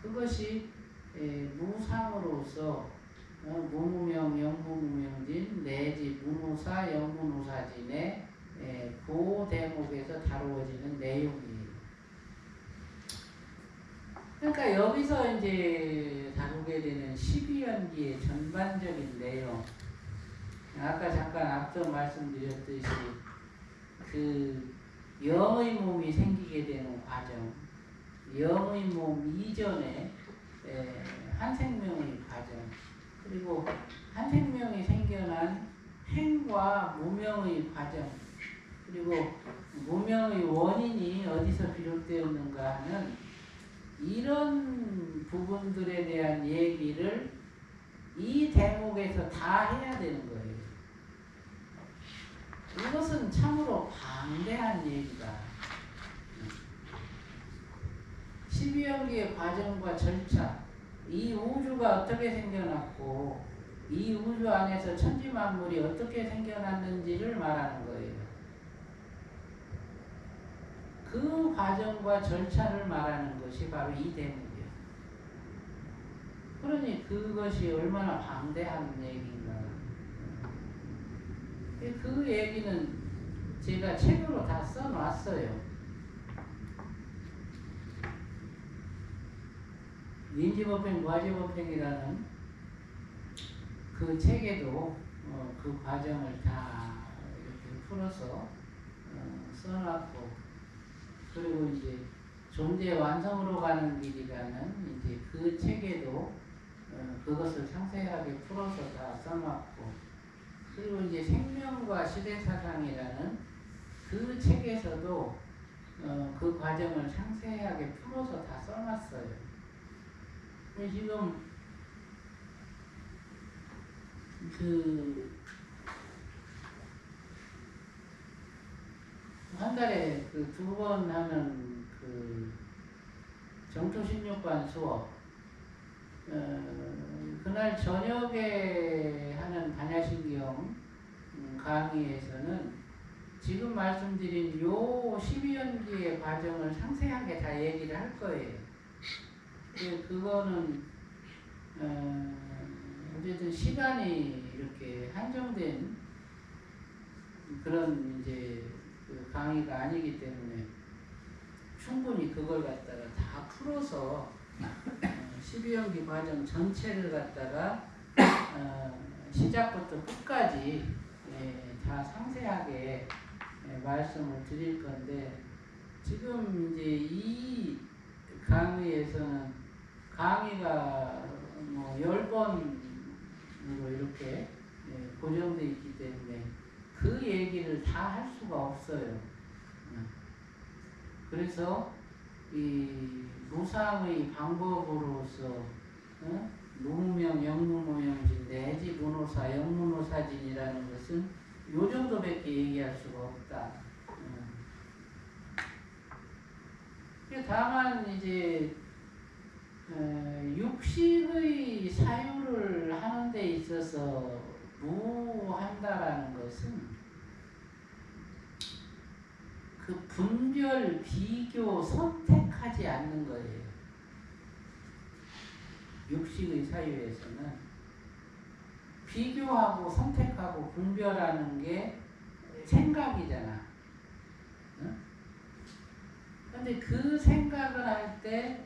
그것이 무상으로서 무무명, 영무무명진 내지 무노사, 영무노사진의 그 대목에서 다루어지는 내용이에요. 그러니까 여기서 이제 다루게 되는 12연기의 전반적인 내용, 아까 잠깐 앞서 말씀드렸듯이 그 영의 몸이 생기게 되는 과정, 영의 몸 이전에 한 생명의 과정, 그리고 한 생명이 생겨난 행과 무명의 과정, 그리고 무명의 원인이 어디서 비롯되었는가 하는 이런 부분들에 대한 얘기를 이 대목에서 다 해야 되는 거예요. 이것은 참으로 방대한 얘기다. 12연기의 과정과 절차, 이 우주가 어떻게 생겨났고 이 우주 안에서 천지만물이 어떻게 생겨났는지를 말하는 거예요. 그 과정과 절차를 말하는 것이 바로 이 대목이에요. 그러니 그것이 얼마나 방대한 얘기인가. 그 얘기는 제가 책으로 다 써놨어요. 인지법행, 무아지법행이라는 그 책에도 그 과정을 다 이렇게 풀어서 써놨고, 그리고 이제 존재 완성으로 가는 길이라는 이제 그 책에도 그것을 상세하게 풀어서 다 써놨고, 그리고 이제 생명과 시대사상이라는 그 책에서도 그 과정을 상세하게 풀어서 다 써놨어요. 지금 한 달에 그 2번 하는 그 정토16관 수업, 그날 저녁에 하는 반야신경 강의에서는 지금 말씀드린 요 12연기의 과정을 상세하게 다 얘기를 할 거예요. 그거는 어쨌든 시간이 이렇게 한정된 그런 이제 그 강의가 아니기 때문에 충분히 그걸 갖다가 다 풀어서 12연기 과정 전체를 갖다가 시작부터 끝까지 다 상세하게 말씀을 드릴 건데, 지금 이제 이 강의에서는 강의가 뭐 10번으로 이렇게 고정되어 있기 때문에 그 얘기를 다 할 수가 없어요. 그래서 이 무상의 방법으로서 무무명, 영무무명진, 내지 문호사, 영문호사진이라는 것은 요 정도밖에 얘기할 수가 없다. 다만 이제 육식의 사유를 하는 데 있어서 무한다라는 것은 그 분별, 비교, 선택하지 않는 거예요. 육식의 사유에서는 비교하고 선택하고 분별하는 게 생각이잖아. 근데 그 생각을 할 때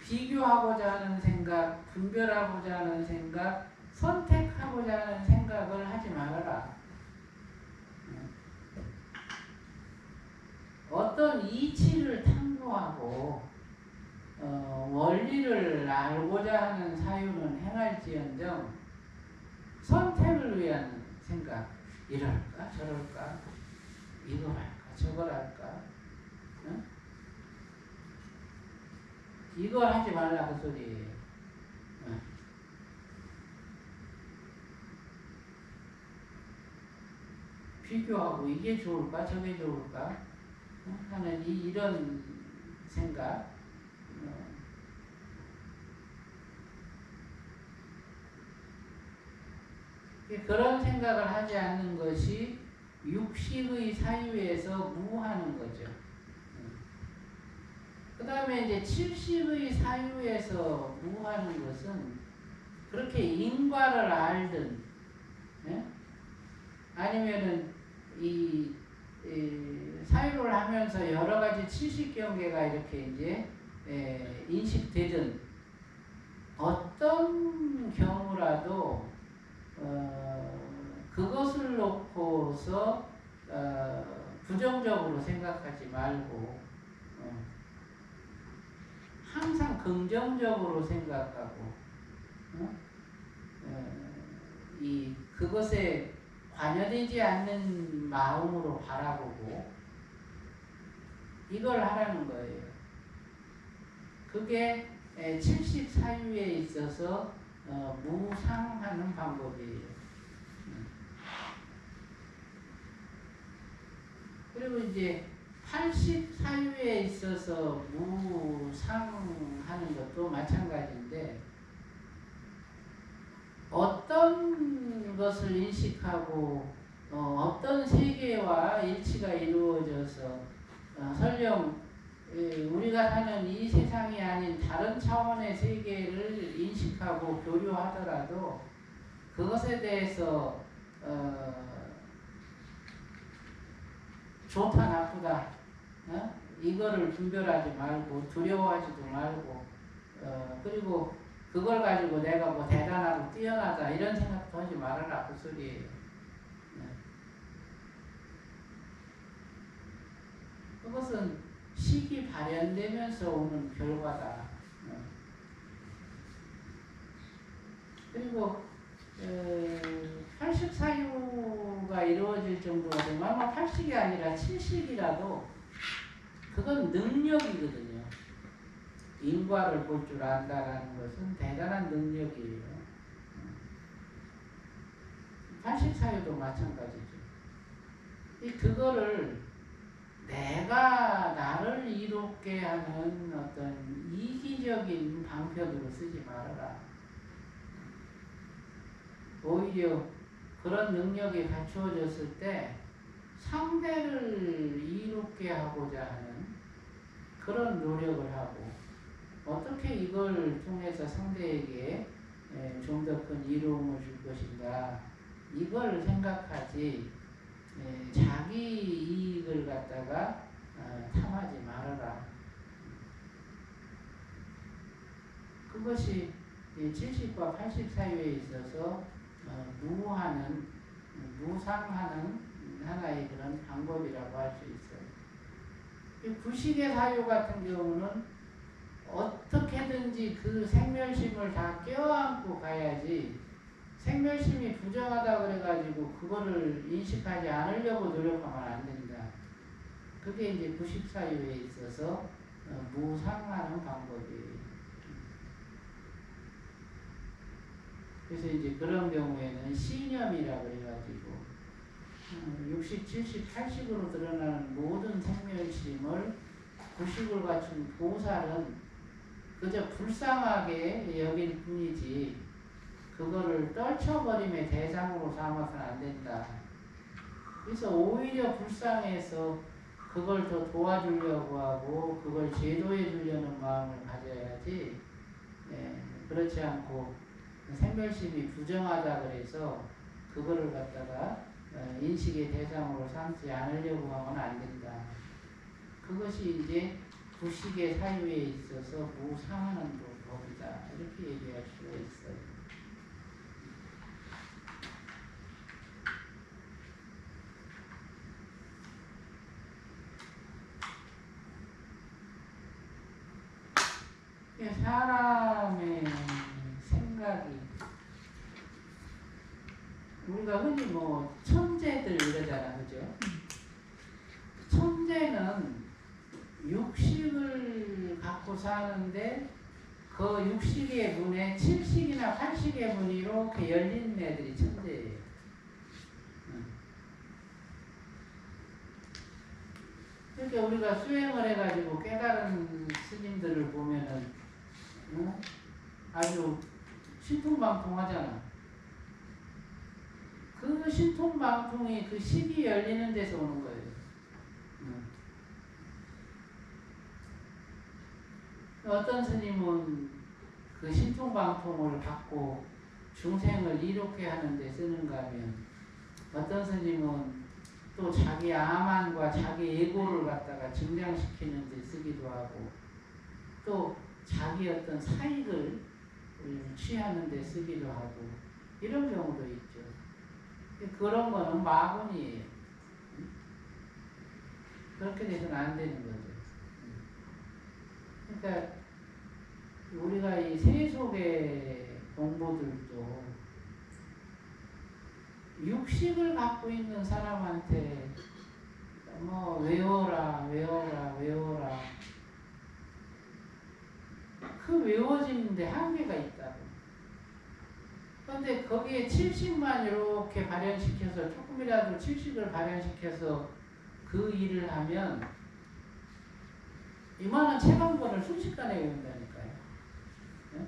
비교하고자 하는 생각, 분별하고자 하는 생각, 선택하고자 하는 생각을 하지 말아라. 어떤 이치를 탐구하고 원리를 알고자 하는 사유는 행할지언정 선택을 위한 생각, 이럴까 저럴까, 이걸 할까 저걸 할까, 이걸 하지 말라 그 소리예요. 비교하고 이게 좋을까 저게 좋을까 하는 이런 생각, 그런 생각을 하지 않는 것이 육식의 사유에서 무하는 거죠. 그 다음에 이제 칠식의 사유에서 무하는 것은 그렇게 인과를 알든, 아니면은 이 사유를 하면서 여러 가지 칠식 경계가 이렇게 이제 인식되든, 어떤 경우라도 그것을 놓고서 부정적으로 생각하지 말고 항상 긍정적으로 생각하고 이 그것에 관여되지 않는 마음으로 바라보고 이걸 하라는 거예요. 그게 칠식 사유에 있어서 무상하는 방법이에요. 그리고 이제 80 사유에 있어서 무상하는 것도 마찬가지인데, 어떤 것을 인식하고 어떤 세계와 일치가 이루어져서 설령 우리가 사는 이 세상이 아닌 다른 차원의 세계를 인식하고 교류하더라도 그것에 대해서 좋다 나쁘다 이거를 분별하지 말고 두려워하지도 말고 그리고 그걸 가지고 내가 뭐 대단하고 뛰어나다 이런 생각도 하지 말아라 그 소리예요. 그것은 식이 발현되면서 오는 결과다. 그리고 80사유가 이루어질 정도가 되면 아마 80이 아니라 70이라도 그건 능력이거든요. 인과를 볼 줄 안다라는 것은 대단한 능력이에요. 80사유도 마찬가지죠. 그거를 내가 나를 이롭게 하는 어떤 이기적인 방편으로 쓰지 말아라. 오히려 그런 능력이 갖추어졌을 때 상대를 이롭게 하고자 하는 그런 노력을 하고 어떻게 이걸 통해서 상대에게 좀 더 큰 이로움을 줄 것인가 이걸 생각하지 자기 이익을 갖다가 탐하지 말아라. 그것이 70과 80 사이에 있어서 무상하는 하나의 그런 방법이라고 할 수 있어요. 이 구식의 사유 같은 경우는 어떻게든지 그 생멸심을 다 껴안고 가야지 생멸심이 부정하다 그래가지고 그거를 인식하지 않으려고 노력하면 안 된다. 그게 이제 구식 사유에 있어서 무상하는 방법이에요. 그래서 이제 그런 경우에는 신념이라 그래가지고 60, 70, 80으로 드러나는 모든 생멸심을 구식을 갖춘 보살은 그저 불쌍하게 여길 뿐이지 그거를 떨쳐버림의 대상으로 삼아서는 안 된다. 그래서 오히려 불쌍해서 그걸 더 도와주려고 하고 그걸 제도해 주려는 마음을 가져야지 그렇지 않고 생멸심이 부정하다 그래서 그거를 갖다가 인식의 대상으로 삼지 않으려고 하면 안 된다. 그것이 이제 구식의 사유에 있어서 무상하는 법이다. 이렇게 얘기할 수가 있어요. 사람의 생각이 우리가 흔히 뭐 천재들 이러잖아, 그죠? 천재는 육식을 갖고 사는데 그 육식의 문에 70이나 80의 문이 이렇게 열린 애들이 천재예요. 그러니까 우리가 수행을 해가지고 깨달은 스님들을 보면은 아주 신통방통하잖아. 그 신통방통이 그 식이 열리는 데서 오는 거예요. 어떤 스님은 그 신통방통을 갖고 중생을 이롭게 하는 데 쓰는가 하면 어떤 스님은 또 자기 아만과 자기 에고를 갖다가 증량시키는 데 쓰기도 하고 또 자기 어떤 사익을 취하는 데 쓰기도 하고 이런 경우도 있죠. 그런 거는 마군이에요. 그렇게 돼서는 안 되는 거죠. 그러니까 우리가 이 세속의 공부들도 육식을 갖고 있는 사람한테 외워라 그 외워지는데 한계가 있다고. 그런데 거기에 칠식만 이렇게 발현시켜서 조금이라도 칠식을 발현시켜서 그 일을 하면 이만한 책 한 권을 순식간에 외운다니까요. 네?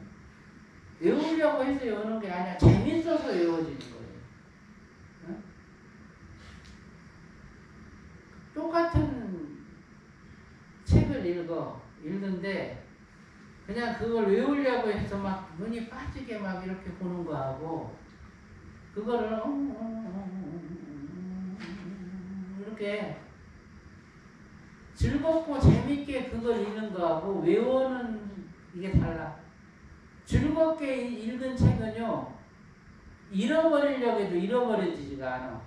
외우려고 해서 외우는 게 아니라 재밌어서 외워지는 거예요. 네? 똑같은 책을 읽는데 그냥 그걸 외우려고 해서 막 눈이 빠지게 막 이렇게 보는 거하고 그거를 이렇게 즐겁고 재밌게 그걸 읽는 거하고 외우는 이게 달라. 즐겁게 읽은 책은요 잃어버리려고 해도 잃어버려지지가 않아.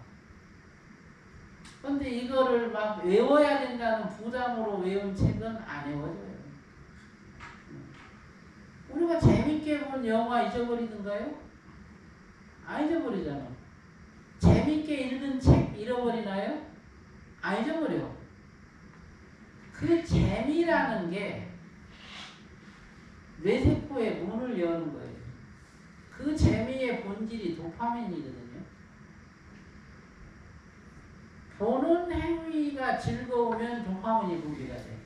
근데 이거를 막 외워야 된다는 부담으로 외운 책은 안 외워져요. 우리가 재밌게 본 영화 잊어버리는가요? 안 잊어버리잖아. 재밌게 읽은 책 잃어버리나요? 안 잊어버려. 그 재미라는 게 뇌세포의 문을 여는 거예요. 그 재미의 본질이 도파민이거든요. 보는 행위가 즐거우면 도파민이 분비가 돼.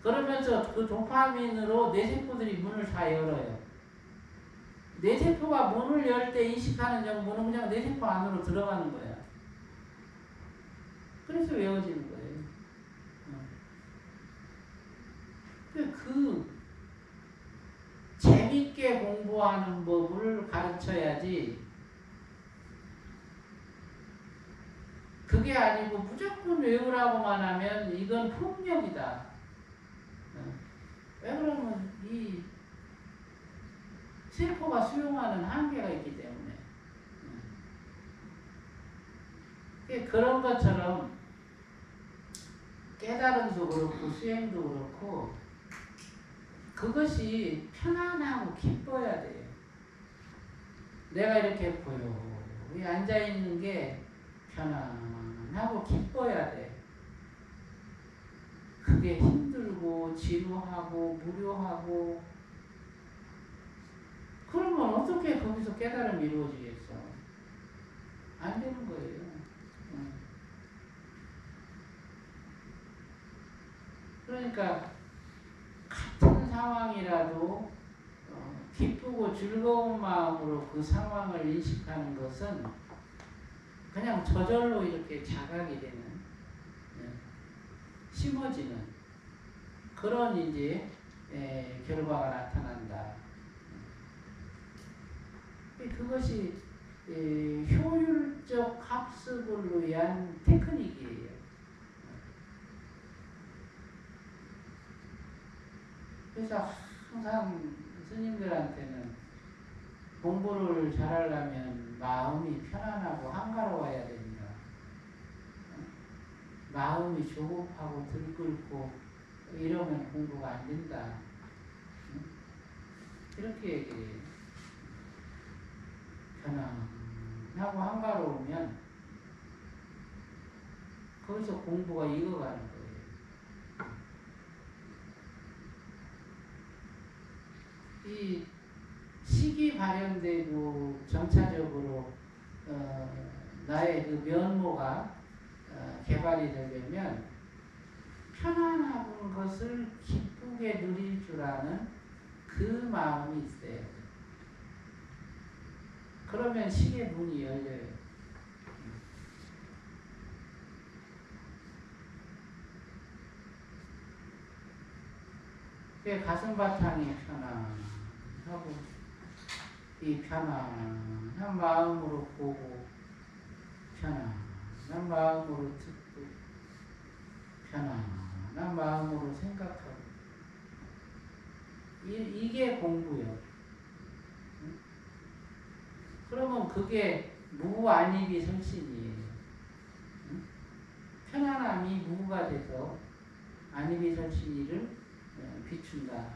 그러면서 그 도파민으로 뇌세포들이 문을 다 열어요. 뇌세포가 문을 열 때 인식하는 정보는 그냥 뇌세포 안으로 들어가는 거야. 그래서 외워지는 거예요. 그 재밌게 공부하는 법을 가르쳐야지 그게 아니고 무조건 외우라고만 하면 이건 폭력이다. 왜 그러면 이 세포가 수용하는 한계가 있기 때문에. 그런 것처럼 깨달음도 그렇고 수행도 그렇고 그것이 편안하고 기뻐야 돼요. 내가 이렇게 고요히 앉아있는 게 편안하고 기뻐야 돼. 그게 힘들고 지루하고 무료하고 그러면 어떻게 거기서 깨달음이 이루어지겠어? 안 되는 거예요. 그러니까 같은 상황이라도 기쁘고 즐거운 마음으로 그 상황을 인식하는 것은 그냥 저절로 이렇게 자각이 되는 심어지는 그런 이제 결과가 나타난다. 그것이 효율적 학습을 위한 테크닉이에요. 그래서 항상 스님들한테는 공부를 잘하려면 마음이 편안하고 한가로워야 된다. 마음이 조급하고 들끓고 이러면 공부가 안 된다. 이렇게 얘기해요. 편안하고 한가로우면 거기서 공부가 익어가는 거예요. 이 식이 발현되고 점차적으로 나의 그 면모가 개발이 되려면 편안한 것을 기쁘게 누릴 줄 아는 그 마음이 있어요. 그러면 식의 문이 열려요. 가슴바탕이 편안하고 이 편안한 마음으로 보고 편안한 마음으로 듣고 편안한 마음으로 생각하고 이게 공부요. 그러면 그게 무안입이 설신이에요. 편안함이 무가 돼서 안입이 설신이를 비춘다.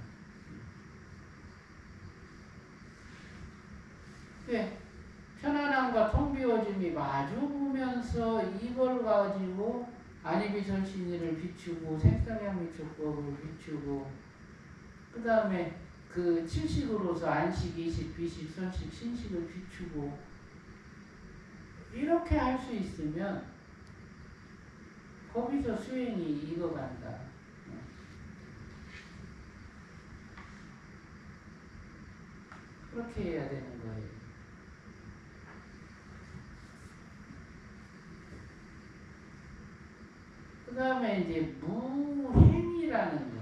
편안함과 텅 비워짐이 마주 보면서 이걸 가지고 안입이 설신이를 비추고 생사량 미축법을 비추고 그 다음에 그 칠식으로서 안식, 이식, 비식, 선식, 신식을 비추고 이렇게 할 수 있으면 거기서 수행이 익어간다. 그렇게 해야 되는 거예요. 그 다음에 이제 무행이라는 거.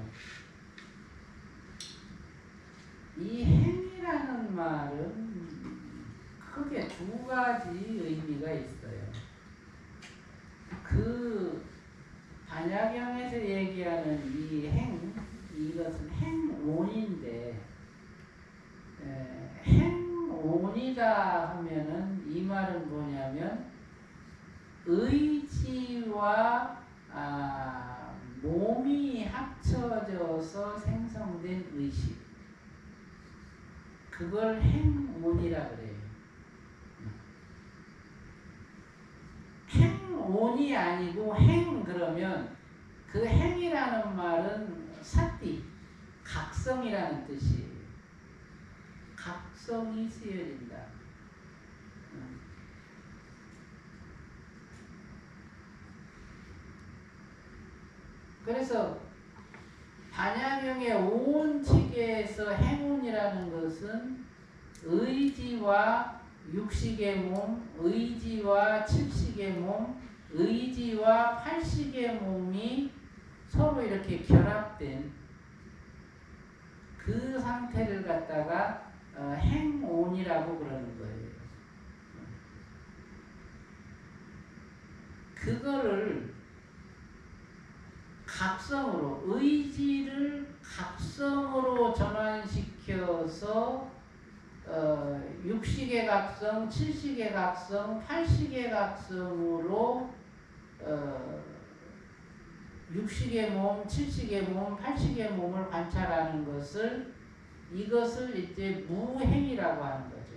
이 행이라는 말은 크게 두 가지 의미가 있어요. 그 반야경에서 얘기하는 이 행, 이것은 행온인데, 행온이다 하면은 이 말은 뭐냐면 의지와 몸이 합쳐져서 생성된 의식, 그걸 행온이라 그래요. 행온이 아니고 행 그러면 그 행이라는 말은 사띠, 각성이라는 뜻이에요. 각성이 쓰여진다. 그래서 반야경의 오온칙에서 행운이라는 것은 의지와 육식의 몸, 의지와 칠식의 몸, 의지와 팔식의 몸이 서로 이렇게 결합된 그 상태를 갖다가 행온이라고 그러는 거예요. 그거를 각성으로, 의지를 각성으로 전환시켜서 육식의 각성, 칠식의 각성, 팔식의 각성으로 육식의 몸, 칠식의 몸, 팔식의 몸을 관찰하는 것을, 이것을 이제 무행이라고 하는 거죠.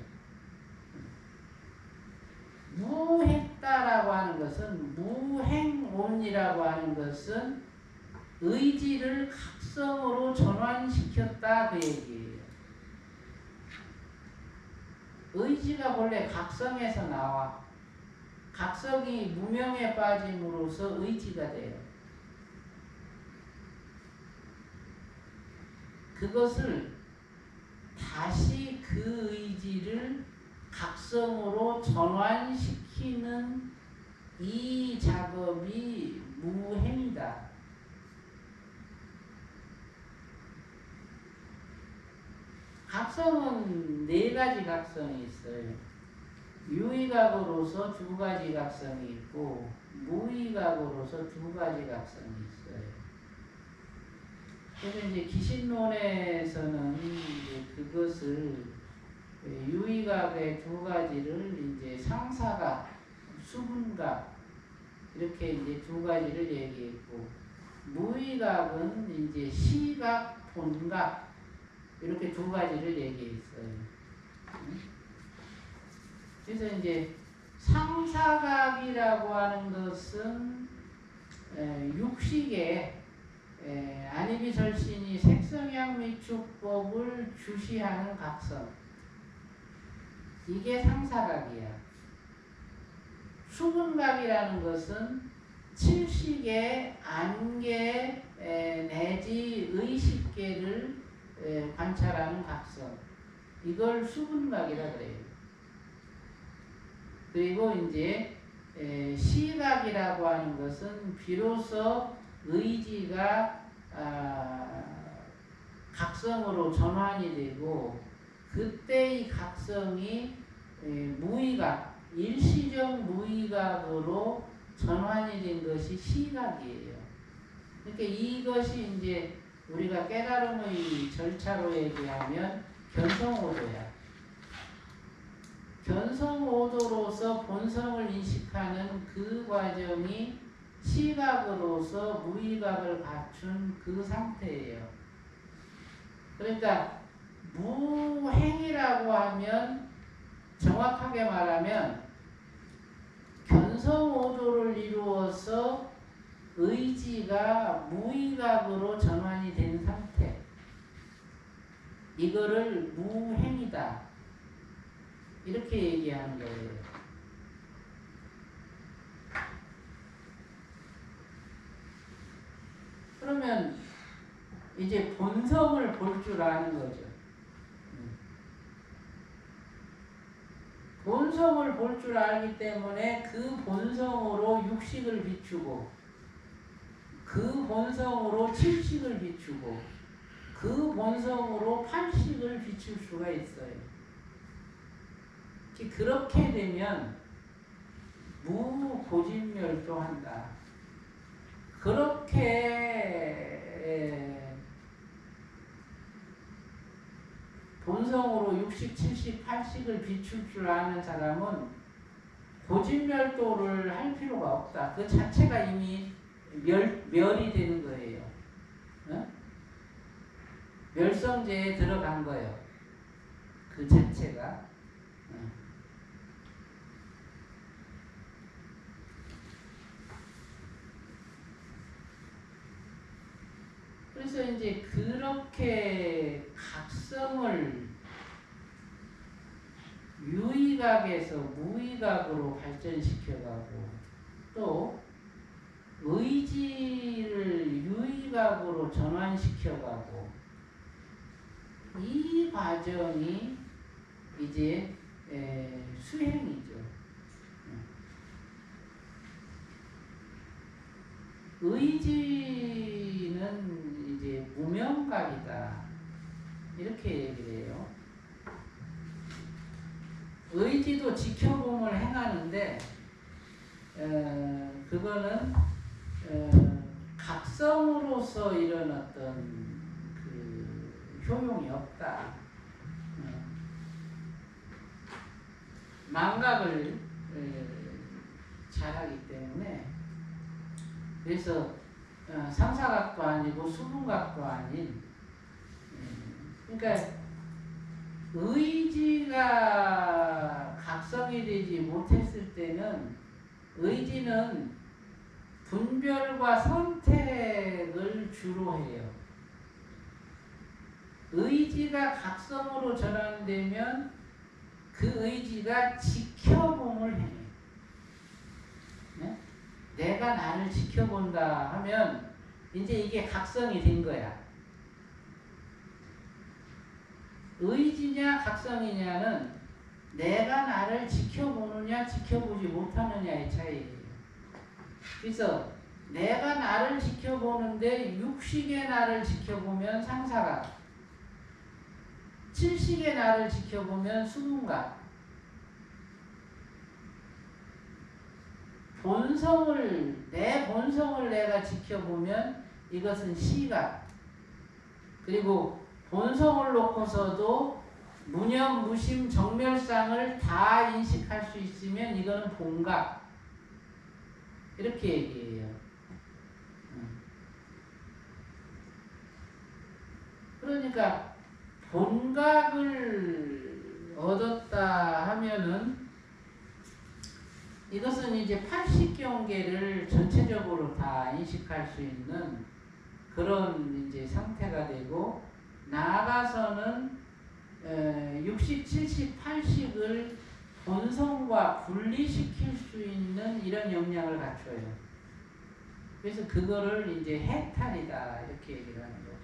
무했다라고 하는 것은, 무행온이라고 하는 것은 의지를 각성으로 전환시켰다 그 얘기예요. 의지가 본래 각성에서 나와. 각성이 무명에 빠짐으로써 의지가 돼요. 그것을 다시 그 의지를 각성으로 전환시키는 이 작업이 무행이다. 각성은 네 가지 각성이 있어요. 유의각으로서 두 가지 각성이 있고, 무의각으로서 두 가지 각성이 있어요. 그래서 이제 기신론에서는 이제 그것을 유의각의 두 가지를 이제 상사각, 수분각 이렇게 이제 두 가지를 얘기했고, 무의각은 이제 시각, 본각 이렇게 두 가지를 얘기했어요. 그래서 이제 상사각이라고 하는 것은 육식의 안이비설신이 색성향미축법을 주시하는 각성, 이게 상사각이야. 수분각이라는 것은 칠식의 안계 내지 의식계를 관찰하는 각성, 이걸 수분각이라 그래요. 그리고 이제 시각이라고 하는 것은 비로소 의지가 각성으로 전환이 되고, 그때 이 각성이 무의각, 일시적 무의각으로 전환이 된 것이 시각이에요. 그러니까 이것이 이제 우리가 깨달음의 절차로 얘기하면 견성오도야. 견성오도로서 본성을 인식하는 그 과정이 시각으로서 무의각을 갖춘 그 상태예요. 그러니까 무행이라고 하면, 정확하게 말하면 견성오도를 이루어서 의지가 무의각으로 전환이 된 상태, 이거를 무행이다. 이렇게 얘기하는 거예요. 그러면 이제 본성을 볼 줄 아는 거죠. 본성을 볼 줄 알기 때문에 그 본성으로 육식을 비추고 그 본성으로 칠식을 비추고 그 본성으로 팔식을 비출 수가 있어요. 그렇게 되면 무고진멸도한다. 그렇게 본성으로 육식, 칠식, 팔식을 비출 줄 아는 사람은 고진멸도를 할 필요가 없다. 그 자체가 이미 멸이 되는 거예요. 어? 멸성제에 들어간 거예요. 그 자체가. 그래서 이제 그렇게 각성을 유의각에서 무의각으로 발전시켜가고 또 의지를 유의각으로 전환시켜가고 이 과정이 이제 수행이죠. 의지는 이제 무명각이다. 이렇게 얘기를 해요. 의지도 지켜봄을 행하는데 그거는 각성으로서 이런 어떤 그 효용이 없다. 망각을 잘하기 때문에 그래서 상사각도 아니고 수분각도 아닌 그러니까 의지가 각성이 되지 못했을 때는 의지는 분별과 선택을 주로 해요. 의지가 각성으로 전환되면 그 의지가 지켜봄을 해요. 네? 내가 나를 지켜본다 하면 이제 이게 각성이 된 거야. 의지냐 각성이냐는 내가 나를 지켜보느냐 지켜보지 못하느냐의 차이예요. 그래서 내가 나를 지켜보는데 육식의 나를 지켜보면 상사각, 칠식의 나를 지켜보면 수분각, 내 본성을 내가 지켜보면 이것은 시각, 그리고 본성을 놓고서도 무념, 무심, 정멸상을 다 인식할 수 있으면 이거는 본각. 이렇게 얘기해요. 그러니까 본각을 얻었다 하면은 이것은 이제 80경계를 전체적으로 다 인식할 수 있는 그런 이제 상태가 되고 나아가서는 60, 70, 80을 본성과 분리시킬 수 있는 이런 역량을 갖춰요. 그래서 그거를 이제 해탈이다 이렇게 얘기를 하는 거죠.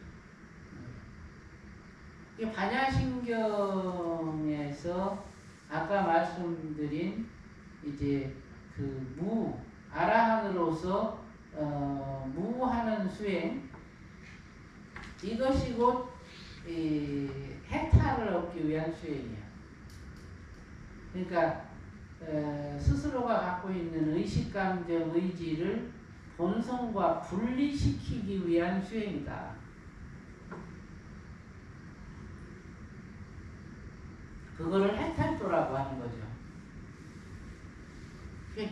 이 반야신경에서 아까 말씀드린 이제 그 아라한으로서 무하는 수행 이것이 곧 해탈을 얻기 위한 수행이야. 그러니까 스스로가 갖고 있는 의식감정 의지를 본성과 분리시키기 위한 수행이다. 그거를 해탈도라고 하는 거죠.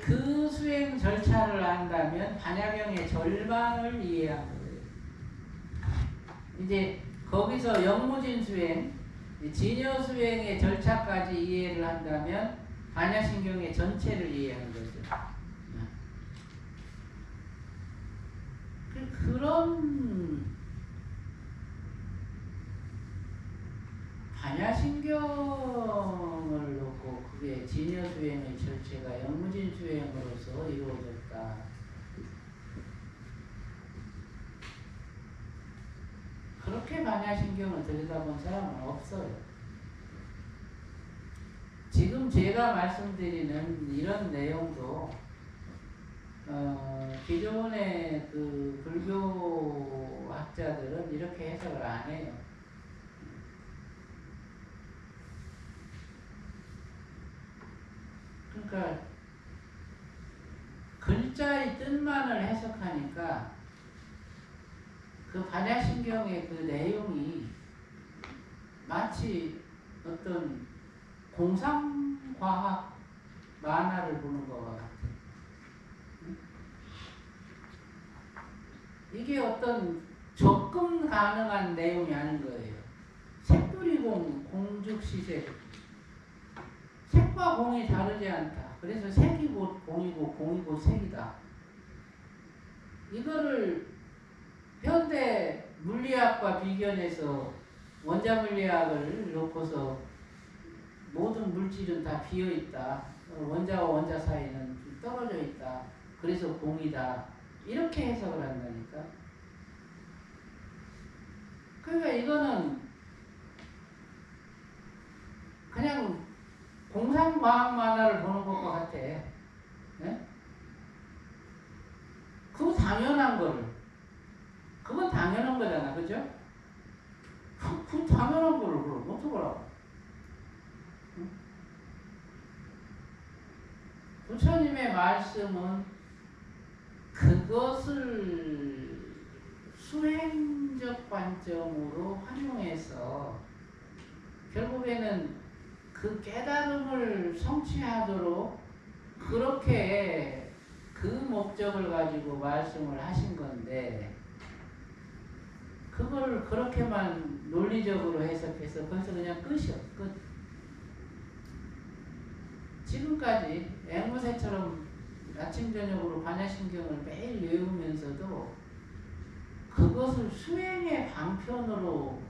그 수행 절차를 안다면 반야경의 절반을 이해한 거예요. 이제 거기서 영무진 수행, 진여 수행의 절차까지 이해를 한다면 반야신경의 전체를 이해하는 거죠. 그런 주행의 절체가 영무진 주행으로서 이루어졌다. 그렇게 반야신경을 들여다본 사람은 없어요. 지금 제가 말씀드리는 이런 내용도 기존의 그 불교 학자들은 이렇게 해석을 안 해요. 그러니까 글자의 뜻만을 해석하니까 그 반야신경의 그 내용이 마치 어떤 공상과학 만화를 보는 것과 같아요. 이게 어떤 접근 가능한 내용이 아닌 거예요. 색돌이공, 공즉시색. 색과 공이 다르지 않다. 그래서 색이 곧 공이고 공이 곧 색이다. 이거를 현대 물리학과 비견해서 원자물리학을 놓고서 모든 물질은 다 비어있다. 원자와 원자 사이는 떨어져 있다. 그래서 공이다. 이렇게 해석을 한다니까. 그러니까 이거는 그냥 공상과학 만화를 보는 것과 같아. 네? 그거 당연한 거를. 그건 당연한 거잖아. 그죠? 그 당연한 거를 그럼 어떡하라고. 부처님의 말씀은 그것을 수행적 관점으로 활용해서 결국에는 그 깨달음을 성취하도록 그렇게 그 목적을 가지고 말씀을 하신 건데 그걸 그렇게만 논리적으로 해석해서 거기서 그냥 끝이요. 끝. 지금까지 앵무새처럼 아침 저녁으로 반야신경을 매일 외우면서도 그것을 수행의 방편으로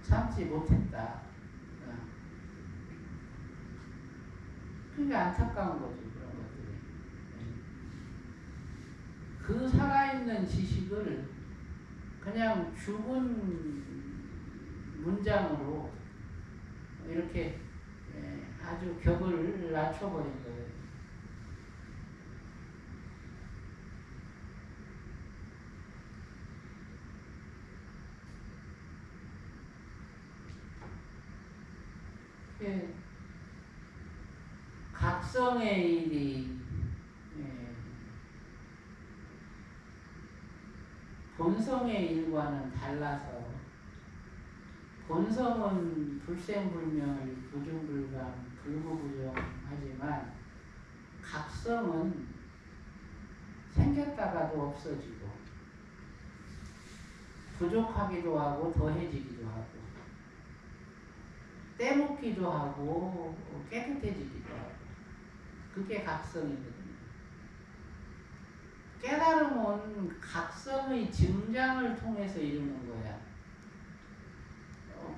삼지 못했다. 그게 안타까운 거죠. 그런 것들이. 그 살아있는 지식을 그냥 죽은 문장으로 이렇게 아주 격을 낮춰버린 거예요. 각성의 일이 본성의 일과는 달라서 본성은 불생불멸, 부중불감, 불구부정하지만 각성은 생겼다가도 없어지고 부족하기도 하고 더해지기도 하고 때묻기도 하고 깨끗해지기도 하고 그게 각성이거든요. 깨달음은 각성의 증장을 통해서 이루는 거야.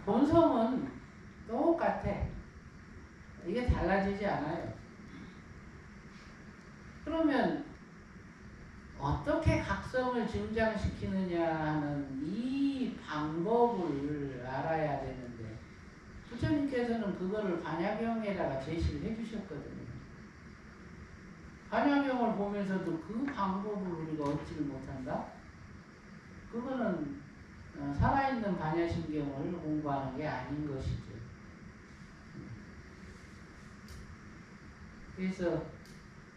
본성은 똑같아. 이게 달라지지 않아요. 그러면 어떻게 각성을 증장시키느냐 하는 이 방법을 알아야 되는데 부처님께서는 그거를 반야경에다가 제시를 해주셨거든요. 반야경을 보면서도 그 방법을 우리가 얻지를 못한다? 그거는 살아있는 반야신경을 공부하는 게 아닌 것이죠. 그래서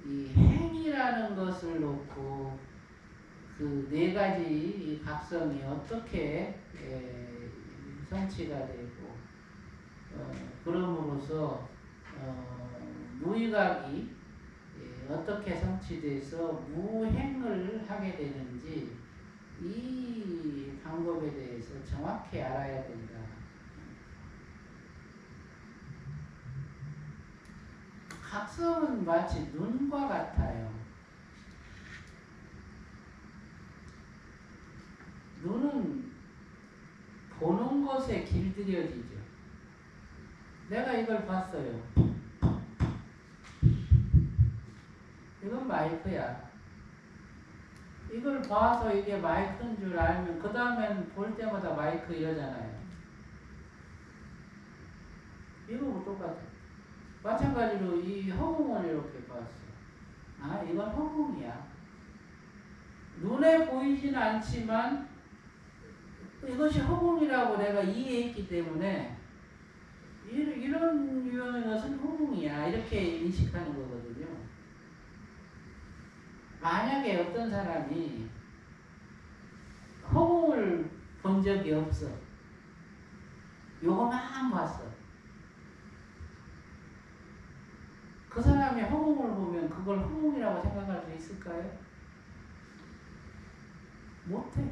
이 행이라는 것을 놓고 그 네 가지 각성이 어떻게 성취가 되고 그럼으로써 무의각이 어떻게 성취돼서 무행을 하게 되는지 이 방법에 대해서 정확히 알아야 된다. 각성은 마치 눈과 같아요. 눈은 보는 것에 길들여지죠. 내가 이걸 봤어요. 이건 마이크야. 이걸 봐서 이게 마이크인 줄 알면 그 다음엔 볼 때마다 마이크 이러잖아요. 이거하고 똑같아. 마찬가지로 이 허공을 이렇게 봤어. 아, 이건 허공이야. 눈에 보이진 않지만 이것이 허공이라고 내가 이해했기 때문에 이런 유형의 것은 허공이야. 이렇게 인식하는 거거든요. 만약에 어떤 사람이 허공을 본 적이 없어. 요거만 봤어. 그 사람이 허공을 보면 그걸 허공이라고 생각할 수 있을까요? 못해.